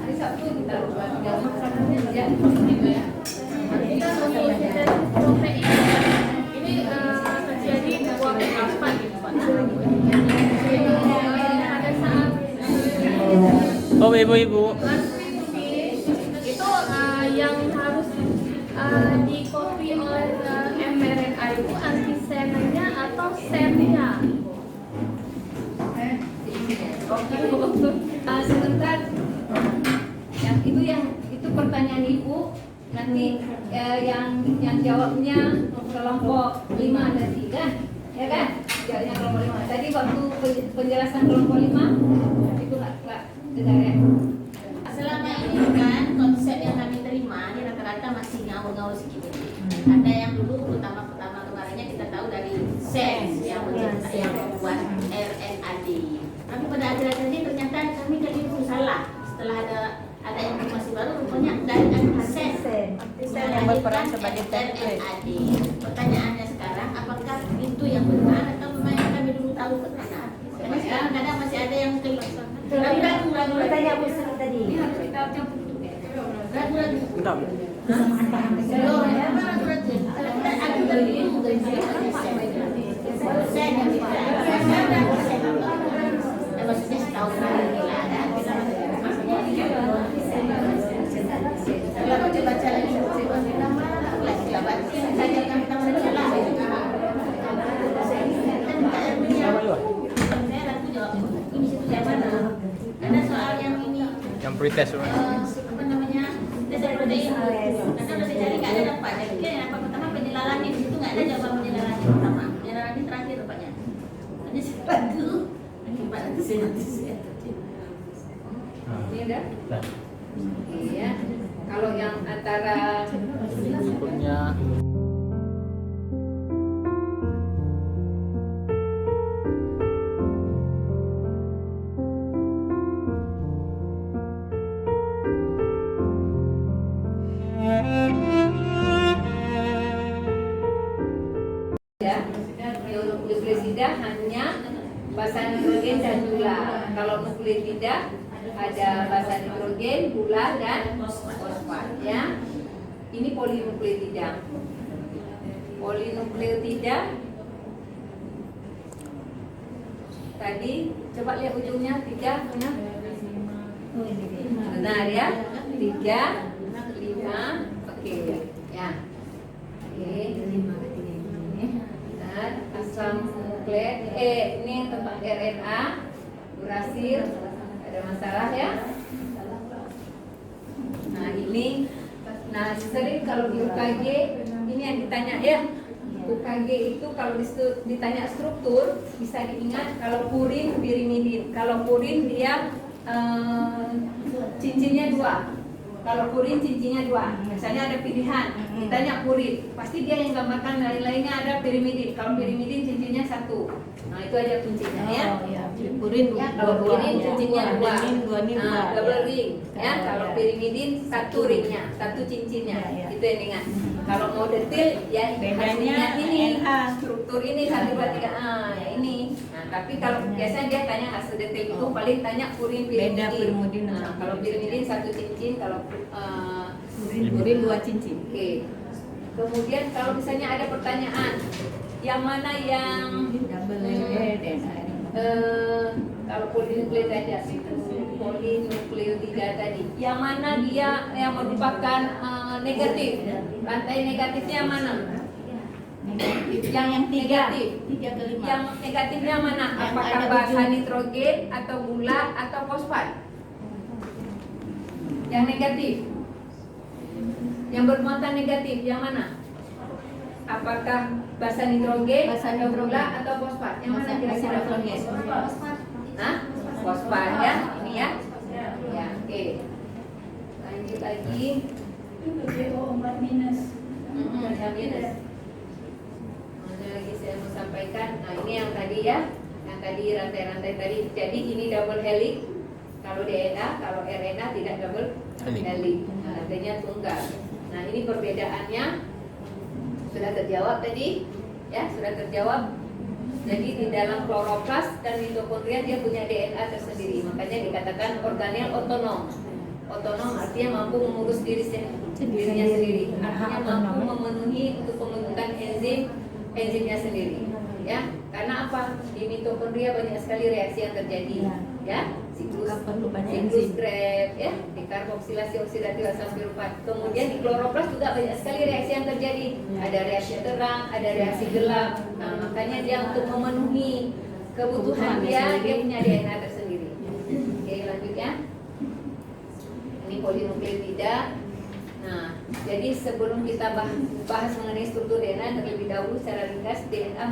hari Sabtu kita ya. Ini terjadi dua kapan pada saat Oh, ibu-ibu. itu yang harus di copy oleh mRNA itu antisennya atau sennya. Sebentar. Yang itu pertanyaan Ibu. Nanti yang jawabnya kelompok 5 dan 3, ya kan? Jawabnya kelompok 5. Tadi waktu penjelasan kelompok 5 itu nggak dengar ya? Selama ini kan konsep yang kami terima ini rata-rata masih ngawur-ngawur sedikit. Ada yang dulu pertama kemarinnya kita tahu dari SENS yang membuat RNAD. Tapi pada akhir-akhir ini ternyata kami keliru salah. Setelah ada informasi baru rupanya dari SENS yang berperan sebagai RNAD. Pertanyaannya sekarang apakah itu yang benar atau memang yang kami dulu tahu benar? Karena sekarang kadang masih ada yang ragu-ragu. Tanya Bu Sri tadi. Ini harus kita campur juga. Ragu-ragu. Enggak. Kesamaan barang Loh, ragu-ragu. Kita aku dari dulu dari saya yang bisa. Dan maksudnya setahun lagi lah ada. Kalau aku baca lagi nama lagi kita baca saja kami tahu dari salah. Saya ragu jawab ini situ siapa mana? Ada soal yang ini. Yang pretest. Apa namanya? Tes protein. Nanti udah dicari nggak ada dapat. Jadi kan yang pertama penyelalan di situ nggak ada jawaban penyelalan yang pertama. Penyelalan ini terakhir rupanya. Hanya sepatu. Akibat itu saya. Ini udah? Nah, Iya. Kalau yang antara berikutnya ya, nukleosida hanya basa nitrogen dan gula. Kalau nukleotida ada basa nitrogen, gula dan fosfat ya. Ini polinukleotida. Polinukleotida tadi coba lihat ujungnya 3 benar? Benar ya? 3, 5, oke ya. Oke. Benar. Asam nukleik ini tentang RNA, uracil, ada masalah ya? Nah ini, sering kalau di UKG ini yang ditanya ya. UKG itu kalau ditanya struktur bisa diingat kalau purin, pirimidin. Kalau purin dia cincinnya 2. Kalau purin cincinnya 2. Misalnya ada pilihan, ditanya purin, pasti dia yang gambarkan lain-lainnya ada pirimidin. Kalau pirimidin cincinnya 1. Nah itu aja kuncinya ya. Purin Ya, kalau purin cincinnya 2. dua. Double ring ya. Kalau pirimidin 1 ringnya, 1 cincinnya. Itu yang ingat. Kalau mau detail ya hasilnya ini, struktur ini 1, 2, 3 ya ini. Nah, tapi kalau biasanya dia tanya hasil detail itu paling tanya purin pirimidin. Nah, kalau pirimidin 1 cincin, kalau Purin 2 cincin. oke. Kemudian kalau misalnya ada pertanyaan, yang mana yang kalau polinukleotida tadi, yang mana dia yang merupakan negatif? Rantai negatifnya yang mana? Yang negatif. 3 ke 5. Yang negatifnya mana? Apakah basa nitrogen atau gula atau fosfat? Yang negatif. Yang bermuatan negatif yang mana? apakah basa nitrogen, Basa atau nitrogen. gula atau fosfat? Yang mana Basa kira-kira nitrogen. Hah? Fosfat ya, ini ya. Ya, oke. Lanjut lagi. minus. Mana lagi saya mau sampaikan? Nah, ini yang tadi ya, yang tadi rantai-rantai tadi. Jadi ini double helix. Kalau DNA, kalau RNA tidak double Helix. helix. Nah, rantainya tunggal. Nah, ini perbedaannya sudah terjawab tadi, ya sudah terjawab. Jadi di dalam kloroplas dan mitokondria dia punya DNA tersendiri. Makanya dikatakan organel otonom. Otonom artinya mampu mengurus dirinya sendiri. Artinya mampu memenuhi untuk pembentukan enzimnya sendiri. Ya, karena apa? Di mitokondria banyak sekali reaksi yang terjadi. Ya, siklus Krebs, ya, dekarboksilasi oksidatif asam sulfat. Kemudian di kloroplas juga banyak sekali reaksi yang terjadi. Ada reaksi terang, ada reaksi gelap. Nah, makanya dia untuk memenuhi kebutuhan dia punya DNA tersendiri. Oke, lanjut ya. Ini polinukleotida. Nah, jadi sebelum kita bahas mengenai struktur DNA terlebih dahulu secara ringkas, DNA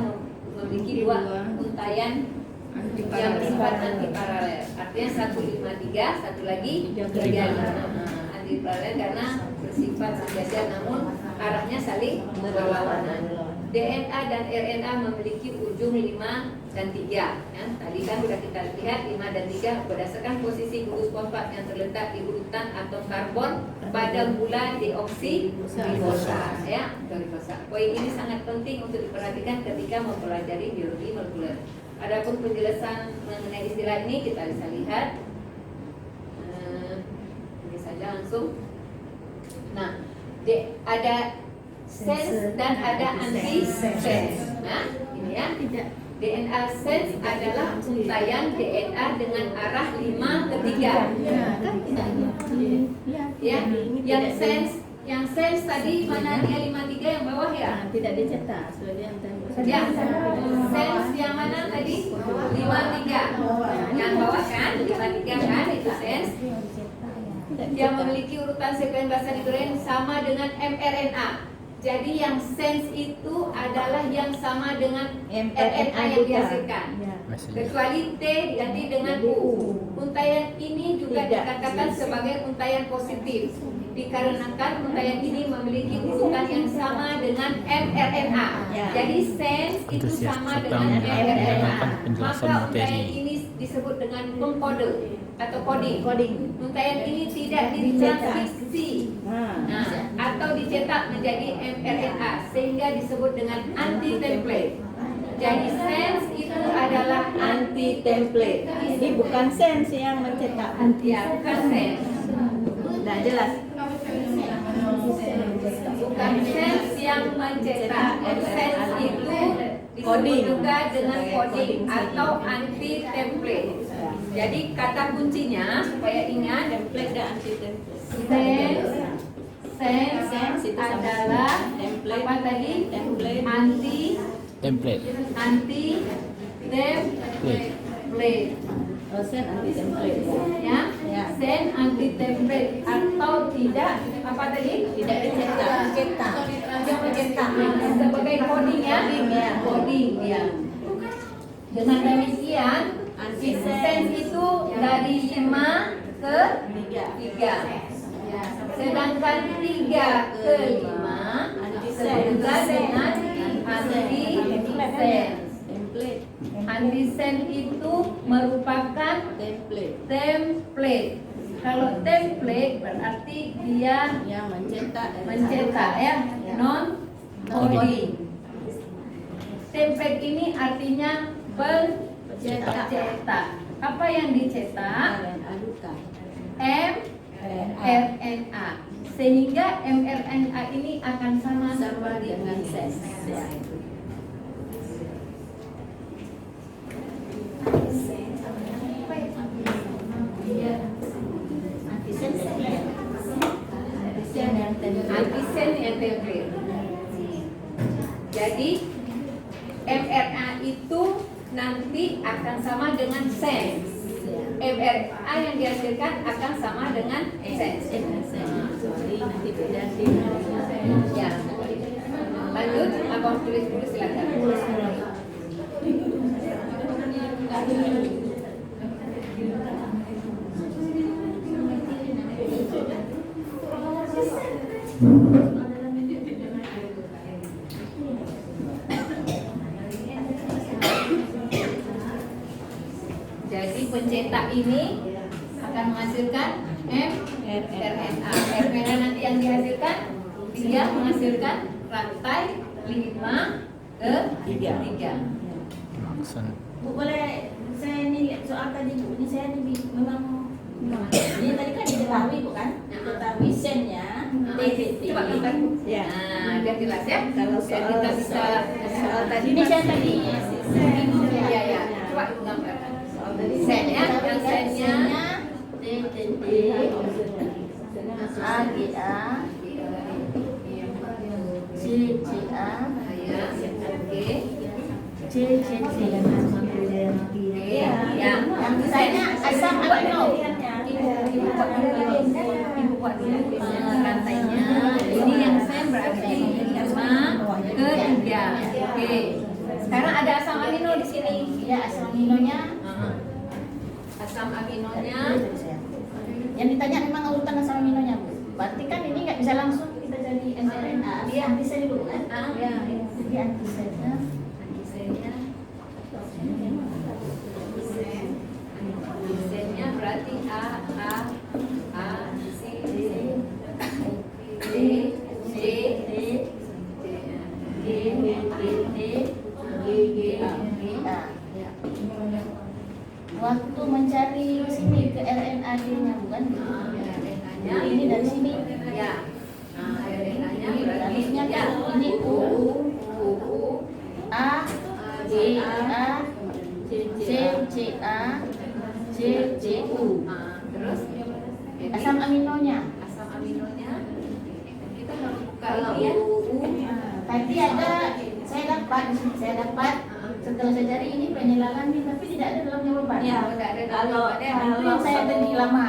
memiliki dua untaian yang bersifat antiparalel. Artinya 153, satu lagi 35. Antiparalel karena bersifat sejajar namun arahnya saling berlawanan. DNA dan RNA memiliki ujung 5 dan 3. Ya, tadi kan sudah kita lihat 5 dan 3 berdasarkan posisi gugus fosfat yang terletak di urutan atom karbon pada gula deoksiribosa. Ya, poin ini sangat penting untuk diperhatikan ketika mempelajari biologi molekuler. Adapun penjelasan mengenai istilah ini kita bisa lihat. Ini saja langsung. Nah, ada sense dan ada anti-sense. Nah, ini ya. DNA sense adalah untaian DNA dengan arah 5 ke 3. Ya, yang sense tadi mana dia 53 yang bawah ya? Tidak dicetak, sudah yang tadi. Ya, sense yang mana tadi? 53. Yang bawah kan? 53 kan? Itu sense. Yang memiliki urutan sekuens basa nitrogen sama dengan mRNA. Jadi yang sense itu adalah yang sama dengan RNA yang dihasilkan. Kecuali T diganti dengan U. Untaian ini juga dikatakan sebagai untaian positif. Dikarenakan untaian ini memiliki urutan yang sama dengan mRNA. Jadi sense itu sama dengan mRNA. Maka untaian ini disebut dengan pengkode atau coding. Untaian ini tidak ditranskripsi atau dicetak menjadi mRNA sehingga disebut dengan anti-template. Jadi sense itu adalah anti-template. Ini bukan sense yang mencetak. Ya, bukan sense. Nah, jelas. Bukan sense yang mencetak. Sense itu disebut juga dengan coding atau anti-template. Jadi kata kuncinya supaya ingat Template dan anti-template. sense itu adalah apa tadi? Template. Template. Anti-template. Sense anti-template. Ya, sense anti-template atau tidak apa tadi? Tidak dicetak. Sebagai coding ya. Coding ya. Dengan demikian sense itu dari 5 ke 3. Sedangkan 3 ke 5 juga dengan anti-sense. Anti-sense itu merupakan template. Kalau template berarti dia Yang mencetak ya, non coding. Template ini artinya pencetak. Apa yang dicetak? mRNA. Sehingga mRNA ini akan sama dengan sense. Antisense yang template. Jadi mRNA itu nanti akan sama dengan sense. mRNA yang dihasilkan akan sama dengan sense. Jadi nanti beda sih. Ya. Lanjut, apa harus tulis dulu silakan. Jadi pencetak ini akan menghasilkan mRNA. RNA nanti yang dihasilkan dia menghasilkan rantai 5 ke 3. Maksud. Bu, boleh saya ini lihat soal tadi Bu, ini saya ini memang ini tadi kan diketahui Bu kan? Diketahui sennya DVT. Coba gambar. Ya. Nah, dia jelas ya. Kalau Biar soal kita bisa soal tadi Ini saya masih- tadi Iya ya. Coba ibu gambar. Sennya, yang sennya DVT AGA CGA ya. Oke. CCC Yang misalnya asam amino. Ibu buat dulu rantainya. Ini yang sen berarti 5 ke 3. Oke. Sekarang ada asam amino di sini. Ya, asam aminonya. Asam aminonya. Yang ditanya memang urutan asam aminonya, Bu. Berarti kan ini nggak bisa langsung kita jadi mRNA. Dia antigen dulu kan? Ya. Jadi antigennya. Sennya berarti A, C, D, C, Waktu mencari sini ke RNA-nya bukan? Ini dari sini. Ya. Nah, RNA-nya berarti Harusnya ya. kan ini U, A, G, A, C, C, A, C, C, U. Terus Asam aminonya. asam aminonya kita harus buka Kalau ini ya. Tadi ada saya dapat setelah saya cari ini penjelasan ini tapi tidak ada dalam jawaban. Ya. Tidak ada Kalau Itu yang saya beri lama.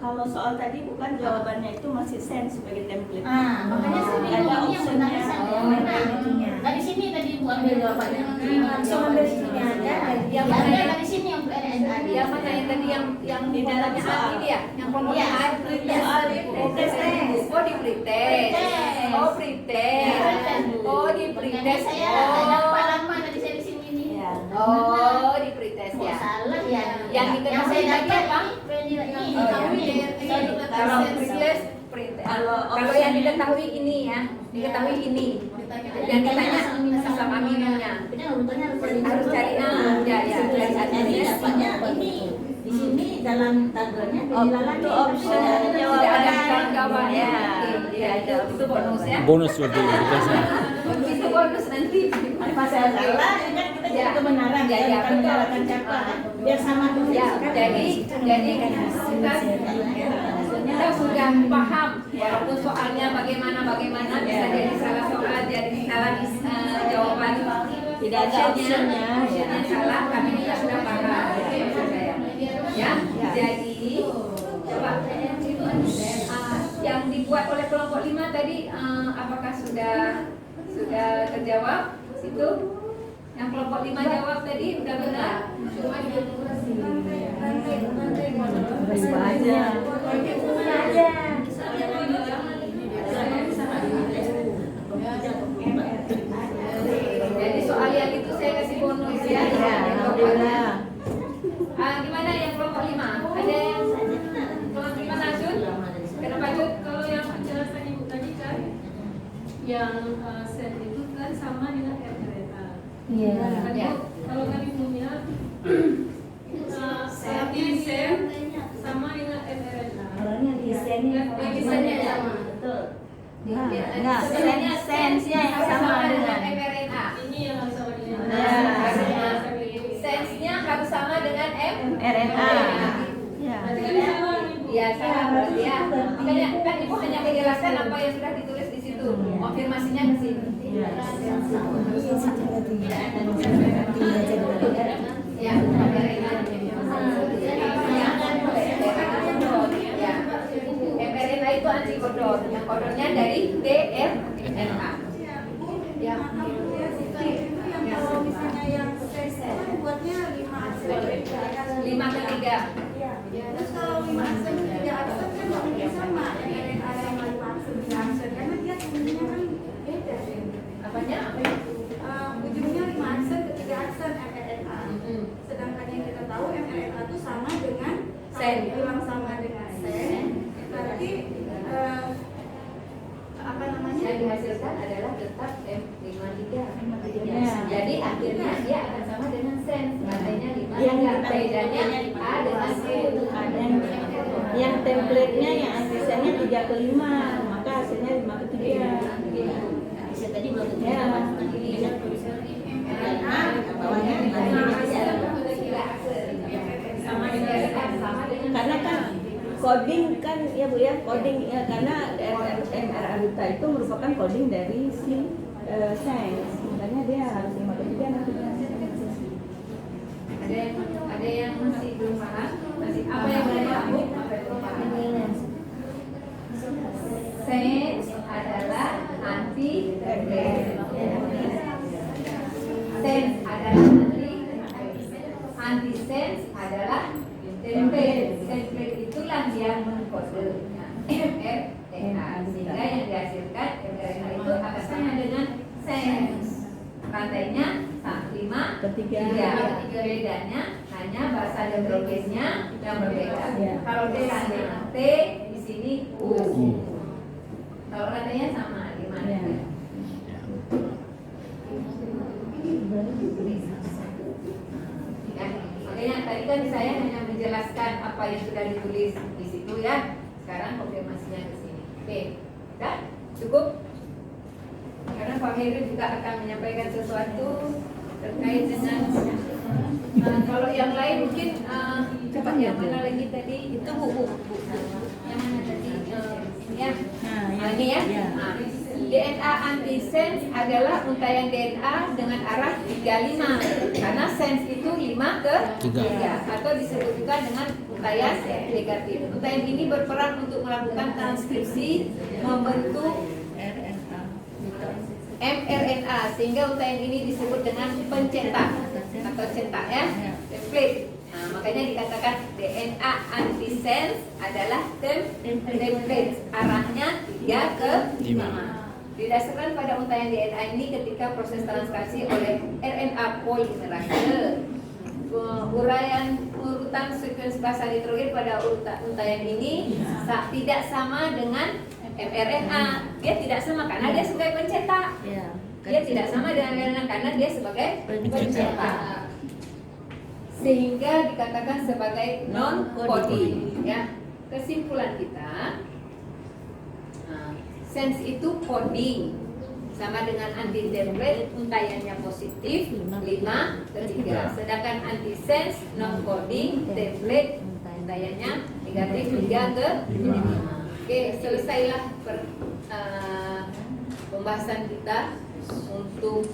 kalau soal tadi bukan jawabannya itu masih sen sebagai template. Makanya saya bingung Ada ini yang benar optionnya. sana yang mana. Dari sini tadi Bu ambil jawabannya. Langsung ambil sini ada. Yang Ada mana dari sini yang RNA. yang mana yang tadi yang Di dalam kelompoknya soal. ini ya, yang kelompoknya Iya. A, Soal oh di pretest, Pretest. oh pretest, oh di Makanya pretest, saya dapat lama dari saya di sini ini. Ya. oh di pretest Oh, ya. salah ya. Yang diketahui saya tadi dapat apa? penjelasan ini. Oh, Ketahui. iya. Kalau pretest, pretest. Kalau yang diketahui ini ya, diketahui ini. Yang ditanya asam aminonya. Ini urutannya Harus cari ya dari satu Jadi dapatnya ini di sini dalam tabelnya penjelasan Itu option tidak ada jawaban. jawabannya. Ya. Itu bonus ya. Bonus berarti dikasih. Itu bonus nanti. Apa saya salah? Kan kita Ya. jadi kebenaran Ya, ya, bukan menyalahkan siapa kan? Biar sama tuh. Ya, jadi kita sudah paham walaupun soalnya bagaimana bisa jadi salah soal, jadi salah jawaban. Tidak ada optionnya. Optionnya salah, kami juga sudah paham. Ya, jadi coba yang dibuat oleh kelompok 5 tadi apakah sudah terjawab? Itu yang kelompok 5 jawab tadi udah benar? Jadi soal yang itu saya kasih bonus ya. Gimana yang kelompok 5? Ada yang kelompok 5 Najun? Kenapa Jun? Kalau yang penjelasan Ibu tadi kan yang sen itu kan sama dengan mRNA. Iya. Kan, Ya. Bu, kalau kami punya sen sama dengan mRNA. Orangnya di sini. Desainnya sama, betul. Enggak, sensnya yang sama dengan mRNA. Ini yang harus sama dengan Sensnya harus sama dengan RNA. Ya. Berarti kan salah nih, Bu. Iya, salah berarti ya. Makanya kan Ibu hanya menjelaskan apa yang sudah ditulis di situ. Konfirmasinya ke sini. Ya, mRNA. Ya. mRNA itu antikodon. Yang kodonnya dari DNA. Ya. Terus kalau 5 aksen ke 3 aksen kan nggak mungkin sama RNA sama 5 aksen 3 aksen karena dia sebenarnya kan beda. Apanya? Apa ya? Ujungnya 5 aksen ke 3 aksen mRNA. Mm-mm. Sedangkan yang kita tahu mRNA itu sama dengan Sen. bilang sama dengan sen. Berarti apa namanya? Yang dihasilkan adalah tetap M53. Ya. Jadi akhirnya dia akan sama dengan sen. Katanya 5. Yang bedanya A dengan C. Yang template-nya yang antisennya 3 ke 5, maka hasilnya 5 ke 3. Bisa tadi belum tentu Ya. bisa tulisan RNA bawahnya Sama dengan Karena kan coding kan ya Bu ya, coding ya, karena mRNA duta itu merupakan coding dari si sains. Makanya dia harus 5 ke 3 nanti. ada yang masih belum paham? Masih apa yang belum paham? Apa yang belum paham? Sense adalah anti sense adalah anti sense adalah template. Template itulah yang mengkode mRNA sehingga yang dihasilkan mRNA itu akan sama dengan sense. Rantainya 5 Ketiga. bedanya hanya bahasa hidrogennya yang berbeda. Ya. Kalau D rantainya T, di sini U. Kalau rantainya sama 5. Ya. Ya, makanya tadi kan saya hanya menjelaskan apa yang sudah ditulis di situ ya. Sekarang konfirmasinya ke sini. Oke, udah cukup. Karena Pak Heri juga akan menyampaikan sesuatu terkait dengan kalau yang lain mungkin coba yang mana lagi tadi itu bu. Yang mana tadi ya? Ini ya. Nah, DNA antisense adalah untaian DNA dengan arah 35 karena sense itu 5 ke 3 atau disebut juga dengan untaian negatif. Untaian ini berperan untuk melakukan transkripsi membentuk mRNA sehingga untaian ini disebut dengan pencetak atau cetak ya, template. Nah, makanya dikatakan DNA antisense adalah template, arahnya 3 ke 5. Didasarkan pada untaian DNA ini ketika proses transkripsi oleh RNA polimerase, urutan sekuens basa nitrogen pada untaian ini tidak sama dengan mRNA. Dia tidak sama karena dia sebagai pencetak. Dia tidak sama dengan mRNA karena dia sebagai pencetak. Sehingga dikatakan sebagai non-coding. Ya, kesimpulan kita, sense itu coding sama dengan anti-template, untaiannya positif 5 ke 3. Sedangkan anti-sense non-coding, template, untaiannya negatif 3 ke 5. Oke, selesailah pembahasan kita untuk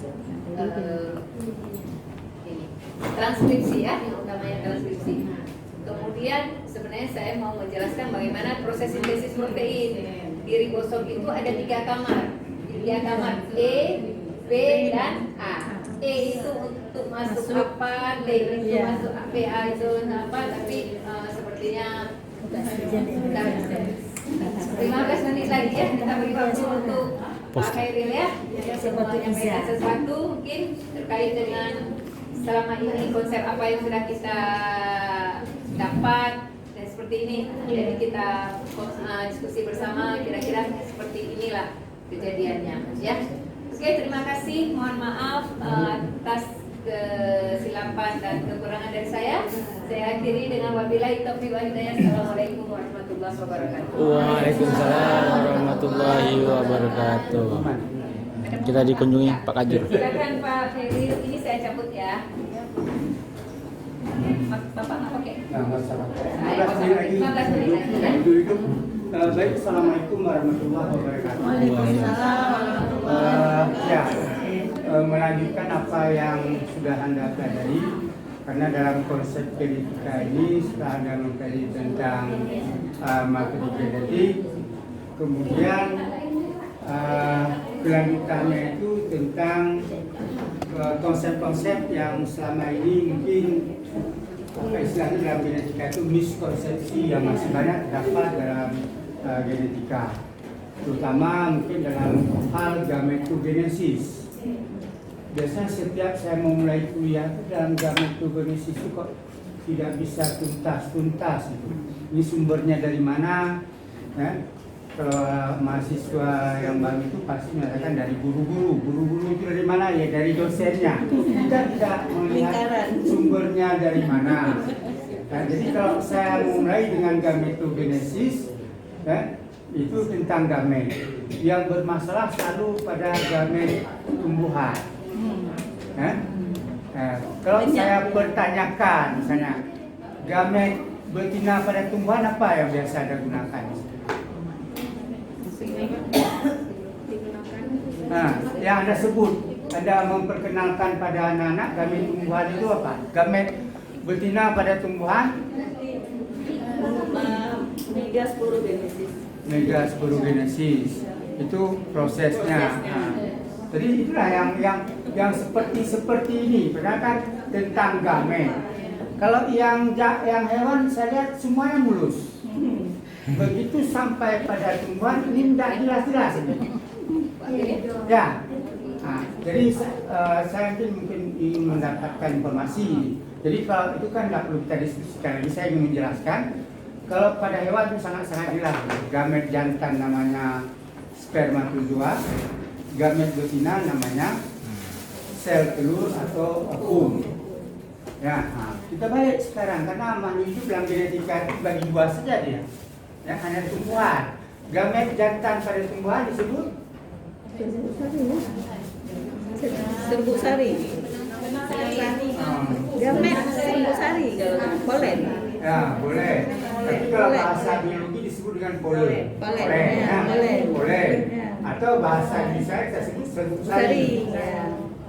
ini transkripsi ya, yang utamanya transkripsi. Kemudian sebenarnya saya mau menjelaskan bagaimana proses sintesis protein. Di ribosom itu ada 3 kamar. 3 kamar E, B, dan A. E itu untuk masuk apa, D itu masuk PA itu apa, tapi sepertinya 15 menit lagi ya, kita beri waktu untuk Pak Khairil ya. Dia semua menyampaikan sesuatu mungkin terkait dengan selama ini konsep apa yang sudah kita dapat dan seperti ini. Jadi kita diskusi bersama kira-kira seperti inilah kejadiannya ya. Oke, terima kasih. Mohon maaf atas kesilapan dan kekurangan dari saya. Saya akhiri dengan wabillahi taufiq wal hidayah. Assalamualaikum warahmatullahi wabarakatuh. Waalaikumsalam warahmatullahi wabarakatuh. Kita dikunjungi Pak Kajur. Silakan Pak Heri, ini saya cabut ya. Bapak nggak pakai? Nggak usah pakai. Saya 15 menit lagi ya. Duduk. Baik, assalamualaikum warahmatullahi wabarakatuh. Ya, melanjutkan apa yang sudah Anda pelajari, karena dalam konsep genetika ini setelah Anda mempelajari tentang materi genetik, kemudian kelanjutannya itu tentang konsep-konsep yang selama ini mungkin istilahnya dalam genetika itu miskonsepsi yang masih banyak terdapat dalam genetika, terutama mungkin dalam hal gametogenesis. Biasanya setiap saya mau mulai kuliah dalam gametogenesis itu kok tidak bisa tuntas gitu. Ini sumbernya dari mana? Kalau mahasiswa yang baru itu pasti mengatakan dari guru-guru itu dari mana? Ya dari dosennya. Kita tidak melihat sumbernya dari mana. Nah, jadi kalau saya mulai dengan gametogenesis, itu tentang gamet. Yang bermasalah selalu pada gamet tumbuhan. Kalau saya bertanyakan misalnya gamet betina pada tumbuhan apa yang biasa Anda gunakan? Nah, yang Anda sebut, Anda memperkenalkan pada anak-anak gamet tumbuhan itu apa? Gamet betina pada tumbuhan? Megasporogenesis. Itu prosesnya. Nah, jadi itulah yang seperti ini, padahal kan tentang gamet. Kalau yang hewan saya lihat semuanya mulus. Begitu sampai pada tumbuhan ini tidak jelas-jelas. Ya. Nah, jadi saya mungkin ingin mendapatkan informasi. Jadi kalau itu kan tidak perlu kita diskusikan lagi. Saya ingin menjelaskan. Kalau pada hewan itu sangat-sangat jelas. Gamet jantan namanya spermatozoa, gamet betina namanya sel telur atau ovum. Ya, nah, kita balik sekarang karena makhluk hidup dalam genetika bagi dua saja dia. Ya, hanya tumbuhan. Gamet jantan pada tumbuhan disebut Serbuk sari. Gamet serbuk sari kalau polen. Ya, boleh. Tapi kalau bahasa biologi disebut dengan polen. Polen. Atau bahasa Indonesia kita sebut serbuk sari.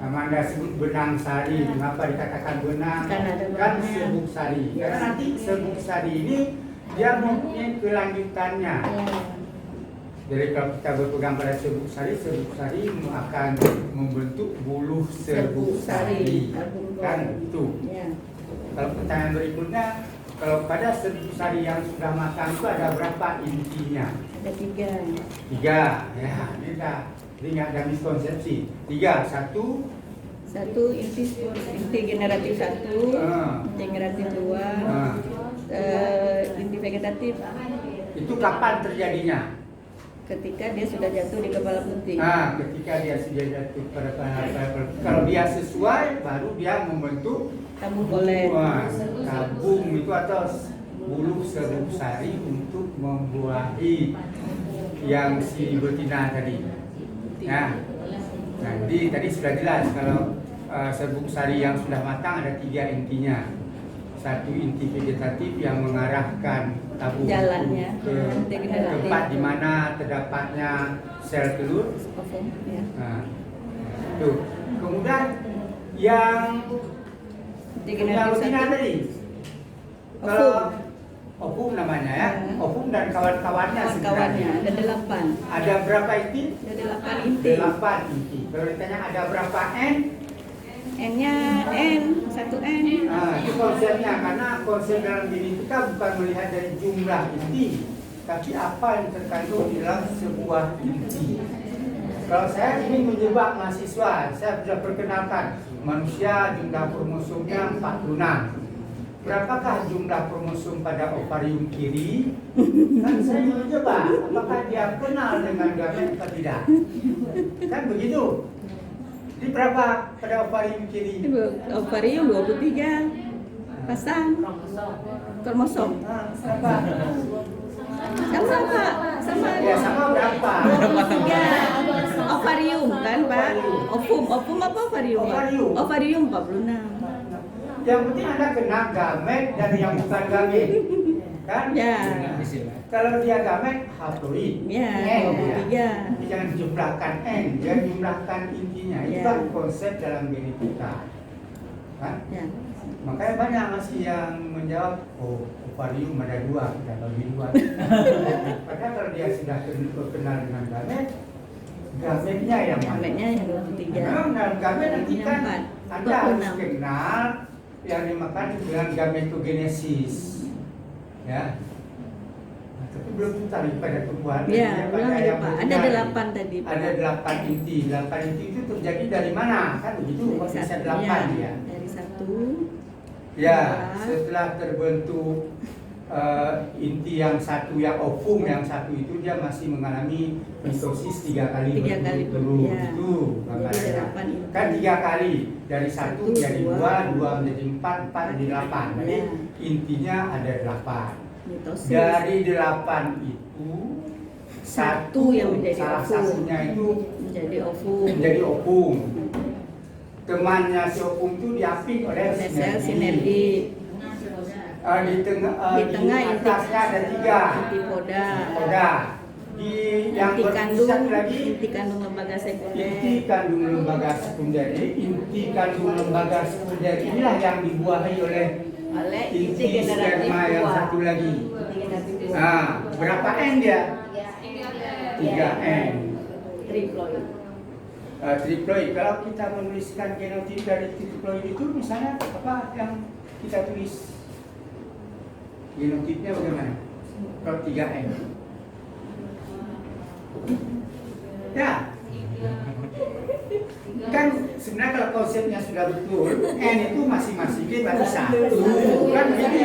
Nama Anda sebut benang sari. Mengapa dikatakan benang? Kan serbuk sari. Karena nanti serbuk sari ini dia mempunyai kelanjutannya. Jadi kalau kita berpegang pada serbuk sari akan membentuk buluh serbuk sari. Kan itu. Kalau pertanyaan berikutnya, kalau pada serbuk sari yang sudah matang itu ada berapa intinya? Ada 3. 3. Ya, ini dah. Jadi nggak ada miskonsepsi. 3, 1 inti generatif 1, generatif 2, inti vegetatif. Itu kapan terjadinya? Ketika dia sudah jatuh di kepala putih. Ketika dia sudah jatuh pada kepala. Kalau dia sesuai, baru dia membentuk tabung polen. Tabung itu atau buluh serbuk sari untuk membuahi yang si betina tadi. Nah, jadi tadi sudah jelas kalau serbuk sari yang sudah matang ada 3 intinya. 1 inti vegetatif yang mengarahkan tabung jalannya ke tempat di mana terdapatnya sel telur. Nah, tuh. Kemudian yang betina tadi, kalau ovum namanya ya, ovum dan kawan-kawannya sebenarnya. Ada 8. Ada berapa inti? Ada 8 inti. 8 inti. Kalau ditanya ada berapa N? N-nya N, 1 N. Itu konsepnya, karena konsep dalam diri kita bukan melihat dari jumlah inti, tapi apa yang terkandung di dalam sebuah inti. Kalau saya ingin menjebak mahasiswa, saya sudah perkenalkan manusia jumlah kromosomnya 46. Berapakah jumlah kromosom pada ovarium kiri? Kan saya menjebak, apakah dia kenal dengan gamet atau tidak? Kan begitu. Jadi berapa pada ovarium kiri? Ovarium 23 pasang kromosom. Berapa? Sama. Ya sama berapa? 23 ovarium kan Pak? Ovum apa ovarium? Ovarium 46. Yang penting Anda kenal gamet dan yang bukan gamet, kan? Ya. Kalau dia gamet, haploid. Ya, N, 23. ya. Jangan jumlahkan N, jangan jumlahkan intinya. Itu kan konsep dalam genetika, kan? Ya. Makanya banyak masih yang menjawab, oh ovarium ada 2, kita bagi 2. Padahal kalau dia sudah kenal dengan gamet, gametnya yang mana? Gametnya yang 23. Memang dalam gamet nanti kan Anda harus kenal yang dimakan dengan gametogenesis. Ya. Nah, tapi belum tadi pada tumbuhan. Ya, pada ulang yang Pak. Ada berjari. 8 tadi Pak. Ada 8 inti. 8 inti itu terjadi dari mana? Kan begitu, kok bisa 8 ya. Dari 1. Ya, setelah terbentuk inti yang satu, yang ovum yang satu itu dia masih mengalami mitosis 3 kali 3 kali berturut-turut. ya. Itu gambarnya. Jadi ada 8 inti. Kan 3 kali, dari 1 1, menjadi 2, 2 menjadi 4, 4 menjadi 8. Jadi Ya. intinya ada 8. Mitosis. Dari 8 itu Satu yang menjadi salah ovum. satunya itu menjadi ovum. menjadi ovum. Temannya si ovum itu diapit oleh Oleh sel sinergi. di tengah, Di tengah di atasnya ada 3 Antipoda. Oda. Di yang Inti kandung, bersatu lagi inti kandung lembaga sekunder. inti kandung lembaga sekunder. Inti kandung lembaga sekunder inilah yang dibuahi oleh Oleh inti inti generatif sperma yang buah. satu lagi. Inti generatif buah. Nah, berapa N dia? 3N. Triploid. Triploid. Kalau kita menuliskan genotip dari triploid itu misalnya apa yang kita tulis? Genotipnya bagaimana? Kalau 3N. Ya. Kan sebenarnya kalau konsepnya sudah betul, N itu masing-masing G berarti 1. Kan begitu.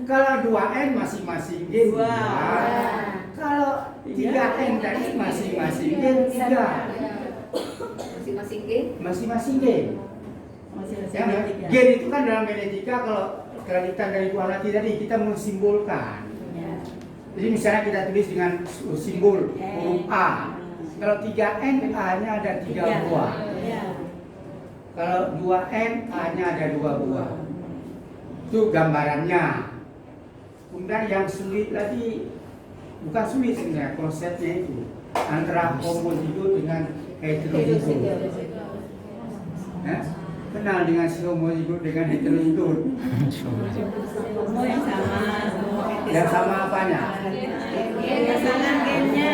Kalau 2N masing-masing G 2. Kalau 3N tadi masing-masing G 3. Masing-masing G. Masing-masing G. Masing-masing Ya, tiga. gen itu kan dalam genetika kalau kelanjutan dari buah hati tadi kita mensimbolkan. Ya. Jadi misalnya kita tulis dengan simbol huruf A. Kalau 3N A-nya ada 3 buah. Ya. Kalau 2N A-nya ada 2 buah. Itu gambarannya. Kemudian yang sulit lagi, bukan sulit sebenarnya konsepnya itu antara homozigot dengan heterozigot. Ya? Kenal dengan si homozigot dengan heterozigot. Homo yang sama. Yang sama apanya? Pasangan gennya.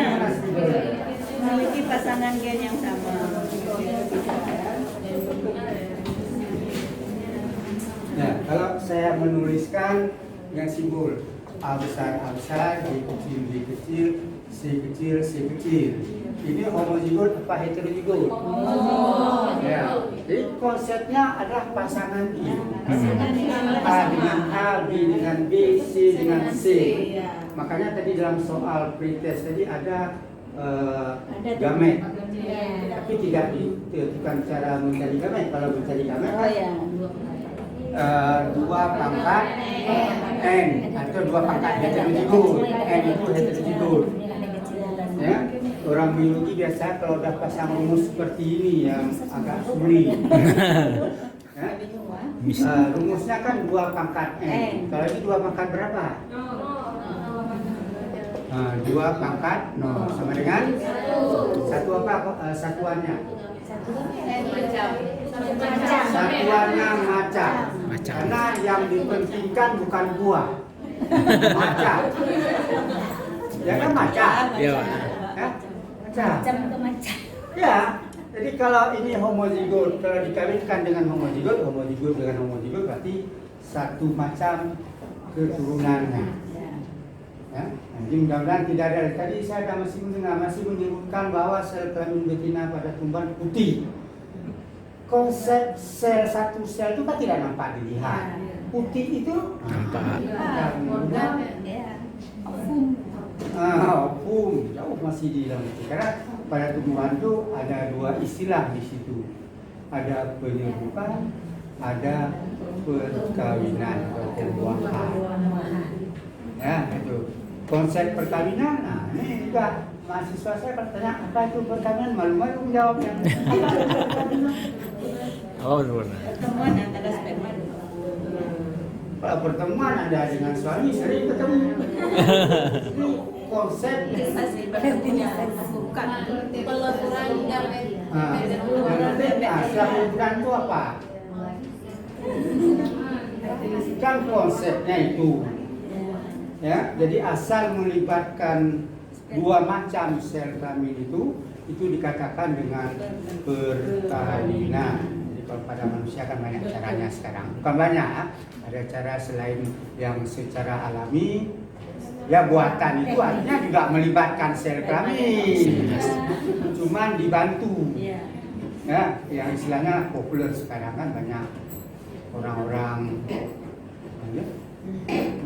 Memiliki pasangan gen yang sama. Nah, kalau saya menuliskan dengan simbol A besar, B kecil, C kecil. Ini homozigot apa heterozigot? Ya. Jadi konsepnya adalah pasangan I. A dengan A, B dengan B, C dengan C. Makanya tadi dalam soal pretest tadi ada gamet. Tapi tidak ditentukan cara mencari gamet. Kalau mencari gamet Oh kan ya. 2 pangkat N atau 2 pangkat heterozigot. N itu heterozigot. Ya, orang biologi biasa kalau udah pasang rumus seperti ini yang agak sulit. Ya, rumusnya kan 2 pangkat N. Kalau ini 2 pangkat berapa? 2 pangkat 0 sama dengan 1 apa satuannya? Satuannya macam. Karena yang dipentingkan bukan buah, macam. Ya kan macam. Iya, Pak. Ya, macam. Ya. Jadi kalau ini homozigot, kalau dikawinkan dengan homozigot dengan homozigot berarti satu macam keturunannya. Ya. Jadi mudah-mudahan tidak ada. Tadi saya masih menyebutkan bahwa sel kelamin betina pada tumbuhan putih. Konsep sel satu sel itu kan tidak nampak dilihat. Putih itu Nampak. Ovum jauh masih di dalam itu. Karena pada tumbuhan itu ada 2 istilah di situ. Ada penyerbukan, ada perkawinan atau pembuahan. Ya, itu. Konsep perkawinan, nah ini juga mahasiswa saya bertanya apa itu perkawinan, malu-malu menjawabnya. Apa itu perkawinan? Oh, benar. Pertemuan antara sperma dan Kalau pertemuan Anda dengan suami sering ketemu. Ini konsep masih pertemuan bukan Peleburan gamet. peleburan itu apa? Kan konsepnya itu. Ya, jadi asal melibatkan 2 macam sel kelamin itu dikatakan dengan perkawinan. Jadi kalau pada manusia kan banyak caranya sekarang. Bukan banyak, ada cara selain yang secara alami. Ya buatan itu artinya juga melibatkan sel kelamin, cuman dibantu. Ya, yang istilahnya populer sekarang kan banyak orang-orang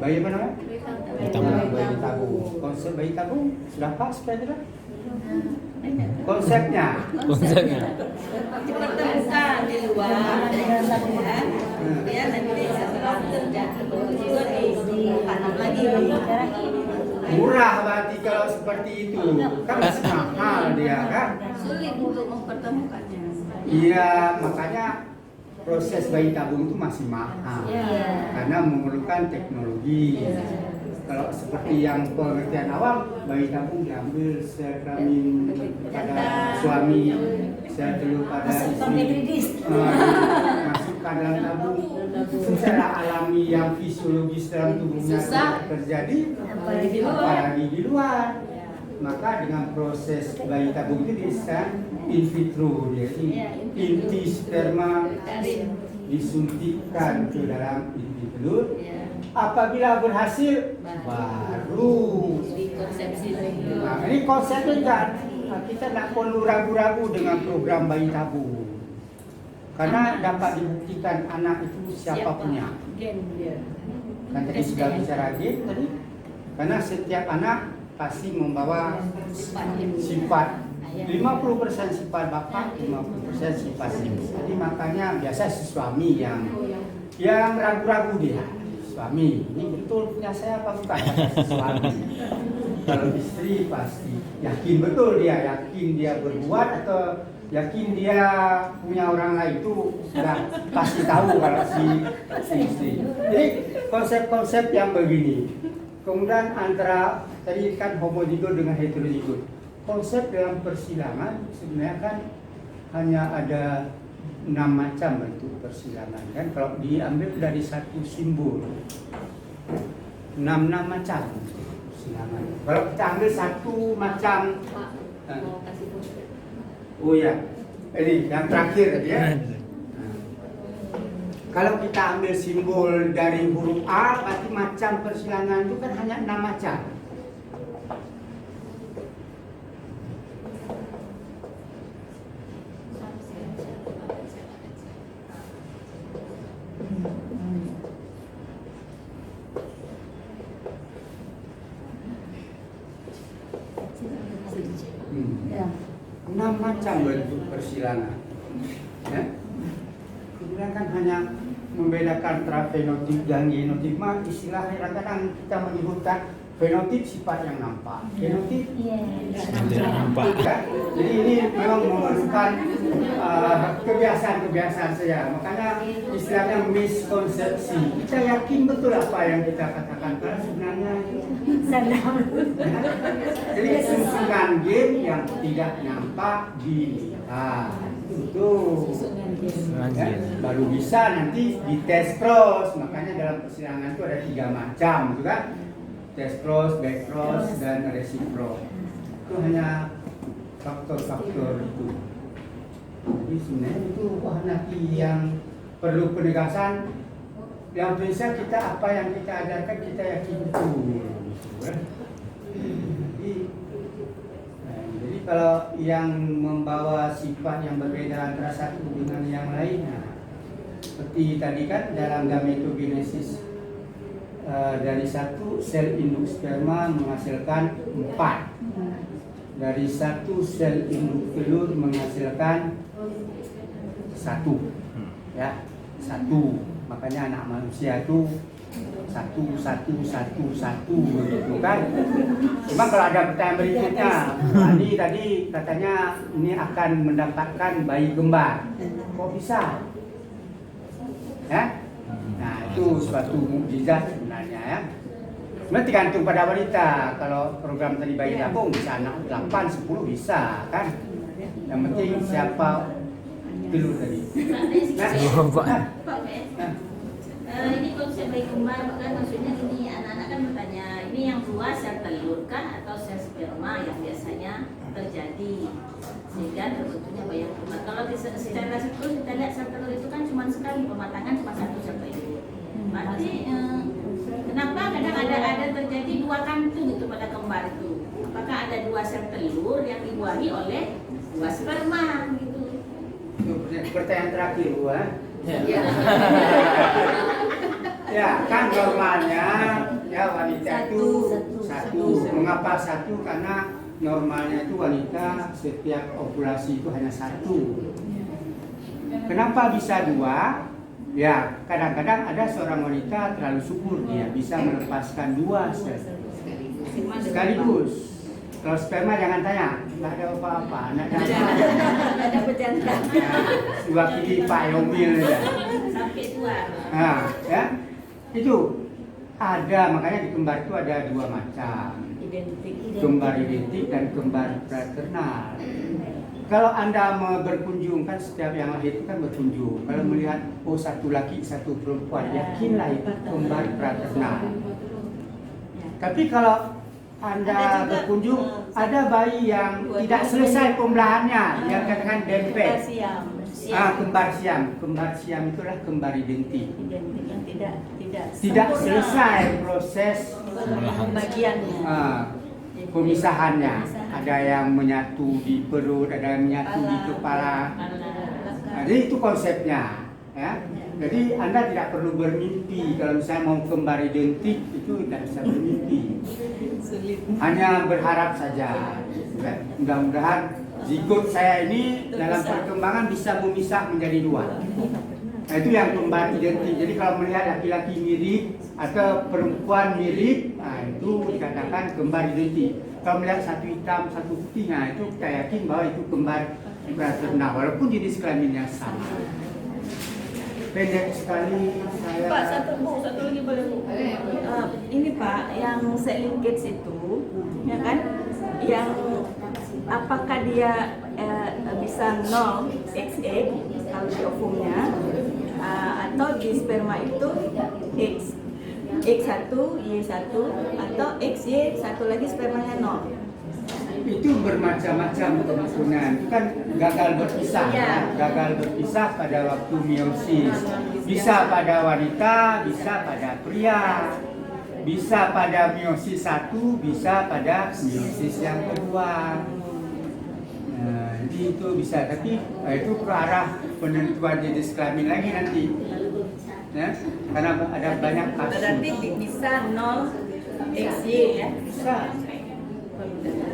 bayi apa namanya? Bayi tabung. Konsep bayi tabung sudah pas kira-kira? Konsepnya. Dipertemukan di luar dengan latihan, kemudian nanti setelah terjadi juga ditanam lagi. Murah berarti kalau seperti itu, kan mahal dia kan? Sulit untuk mempertemukannya. Iya, makanya proses bayi tabung itu masih mahal karena memerlukan teknologi. Kalau seperti yang pengertian awam, bayi tabung diambil sel kelamin pada suami, sel telur pada istri, masukkan dalam tabung. Secara alami yang fisiologis dalam tubuhnya tidak terjadi, apalagi di luar. Maka dengan proses bayi tabung itu bisa in vitro, jadi inti sperma disuntikkan ke dalam inti telur. Apabila berhasil, baru Konsepsi lagi. nah, ini konsepnya kan kita tidak perlu ragu-ragu dengan program bayi tabung, karena dapat dibuktikan anak itu siapa punya. Gen dia. Kan tadi sudah bicara gen tadi, karena setiap anak pasti membawa sifat 50% sifat bapak, 50% sifat ibu. Jadi makanya biasa si suami yang ragu-ragu dia. Suami, ini betul punya saya apa bukan? Kata si suami. Kalau istri pasti yakin betul dia, yakin dia berbuat atau yakin dia punya orang lain itu sudah pasti tahu kalau si istri. Jadi konsep-konsep yang begini. Kemudian antara tadi kan homozigot dengan heterozigot. Konsep dalam persilangan sebenarnya kan hanya ada 6 macam bentuk persilangan kan, kalau diambil dari satu simbol 6 macam persilangan. Kalau kita ambil satu macam oh ya, ini yang terakhir ya. Kalau kita ambil simbol dari huruf A, berarti macam persilangan itu kan hanya 6 macam. Ya. 6 macam bentuk persilangan. Ya. Kemudian kan hanya membedakan antara fenotip dan genotip. Istilahnya kadang-kadang kita menyebutkan fenotip sifat yang nampak, genotip Tidak nampak. ya. Jadi ini memang memerlukan kebiasaan-kebiasaan saya. Makanya istilahnya miskonsepsi. Kita yakin betul apa yang kita katakan, karena sebenarnya jadi susunan gen yang tidak nampak dilihat itu ya, baru bisa nanti dites cross. Makanya dalam persilangan itu ada 3 macam, gitu kan? Test cross, back cross, dan reciproc. Itu hanya faktor-faktor itu. Jadi sebenarnya itu nanti yang perlu penegasan. Yang bisa kita apa yang kita ajarkan kita yakin betul. Jadi kalau yang membawa sifat yang berbeda antara satu dengan yang lainnya, seperti tadi kan dalam gametogenesis, dari satu sel induk sperma menghasilkan 4, dari satu sel induk telur menghasilkan 1, ya 1. Makanya anak manusia itu 1 begitu kan. Cuma kalau ada pertanyaan berikutnya, tadi katanya ini akan mendapatkan bayi kembar, kok bisa? Ya? Nah itu suatu mukjizat sebenarnya ya. Sebenarnya tergantung pada wanita. Kalau program tadi bayi tabung bisa anak 8, 10 bisa kan. Yang penting siapa telur tadi. Ini konsep bayi kembar kan, maksudnya ini anak-anak kan bertanya, ini yang keluar dua sel telur kah atau sel sperma yang biasanya terjadi sehingga terbentuknya bayang kembar. Kalau secara siklus kita lihat sel telur itu kan cuma sekali pematangan, cuma satu sel telur. Berarti kenapa kadang ada terjadi dua kantung itu pada kembar itu? Apakah ada dua sel telur yang dibuahi oleh dua sperma gitu? Itu pertanyaan terakhir, Bu. Ya. Ya, kan normalnya ya wanita itu satu. Mengapa satu? Karena normalnya itu wanita setiap ovulasi itu hanya satu. Kenapa bisa dua? Ya, kadang-kadang ada seorang wanita terlalu subur, dia bisa melepaskan dua sekaligus. Kalau sperma jangan tanya, nggak ada apa-apa, anak Ada pejantan. wakili Pak Yomil ya. Sampai dua. Nah, ya itu ada, makanya di kembar itu ada dua macam, Identik. kembar identik dan kembar fraternal. Kalau Anda berkunjung, kan setiap yang lahir itu kan berkunjung. Kalau melihat oh satu laki satu perempuan, yakinlah itu kembar fraternal. Tapi kalau Anda berkunjung, ada bayi yang tidak selesai pembelahannya, yang katakan dempet. Kembar siam. Kembar siam itulah kembar identik. Identik yang Tidak selesai proses bagiannya. Pemisahannya. Ada yang menyatu di perut, ada yang menyatu di kepala. Jadi itu konsepnya, ya. Jadi Anda tidak perlu bermimpi kalau misalnya mau kembar identik itu tidak bisa bermimpi. Hanya berharap saja. Mudah-mudahan zigot saya ini dalam perkembangan bisa memisah menjadi dua. Nah, itu yang kembar identik. Jadi kalau melihat laki-laki mirip atau perempuan mirip, nah itu dikatakan kembar identik. Kalau melihat satu hitam, satu putih, nah itu kita yakin bahwa itu kembar fraternal, walaupun jenis kelaminnya sama. Pendek sekali saya. Pak, satu lagi boleh Bu? Ini Pak, yang cell linkage itu, ya kan? Yang apakah dia bisa 0 XA kalau di ovumnya, atau di sperma itu X1, Y1, atau XY, satu lagi spermanya 0. Itu bermacam-macam kemungkinan. Kan gagal berpisah, Ya. Gagal berpisah pada waktu meiosis. Bisa pada wanita, bisa pada pria. Bisa pada meiosis 1, bisa pada meiosis yang kedua. Nah, jadi itu bisa, tapi itu ke arah penentuan jenis kelamin lagi nanti. Ya, karena ada banyak kasus. Berarti bisa 0 XY ya? Bisa.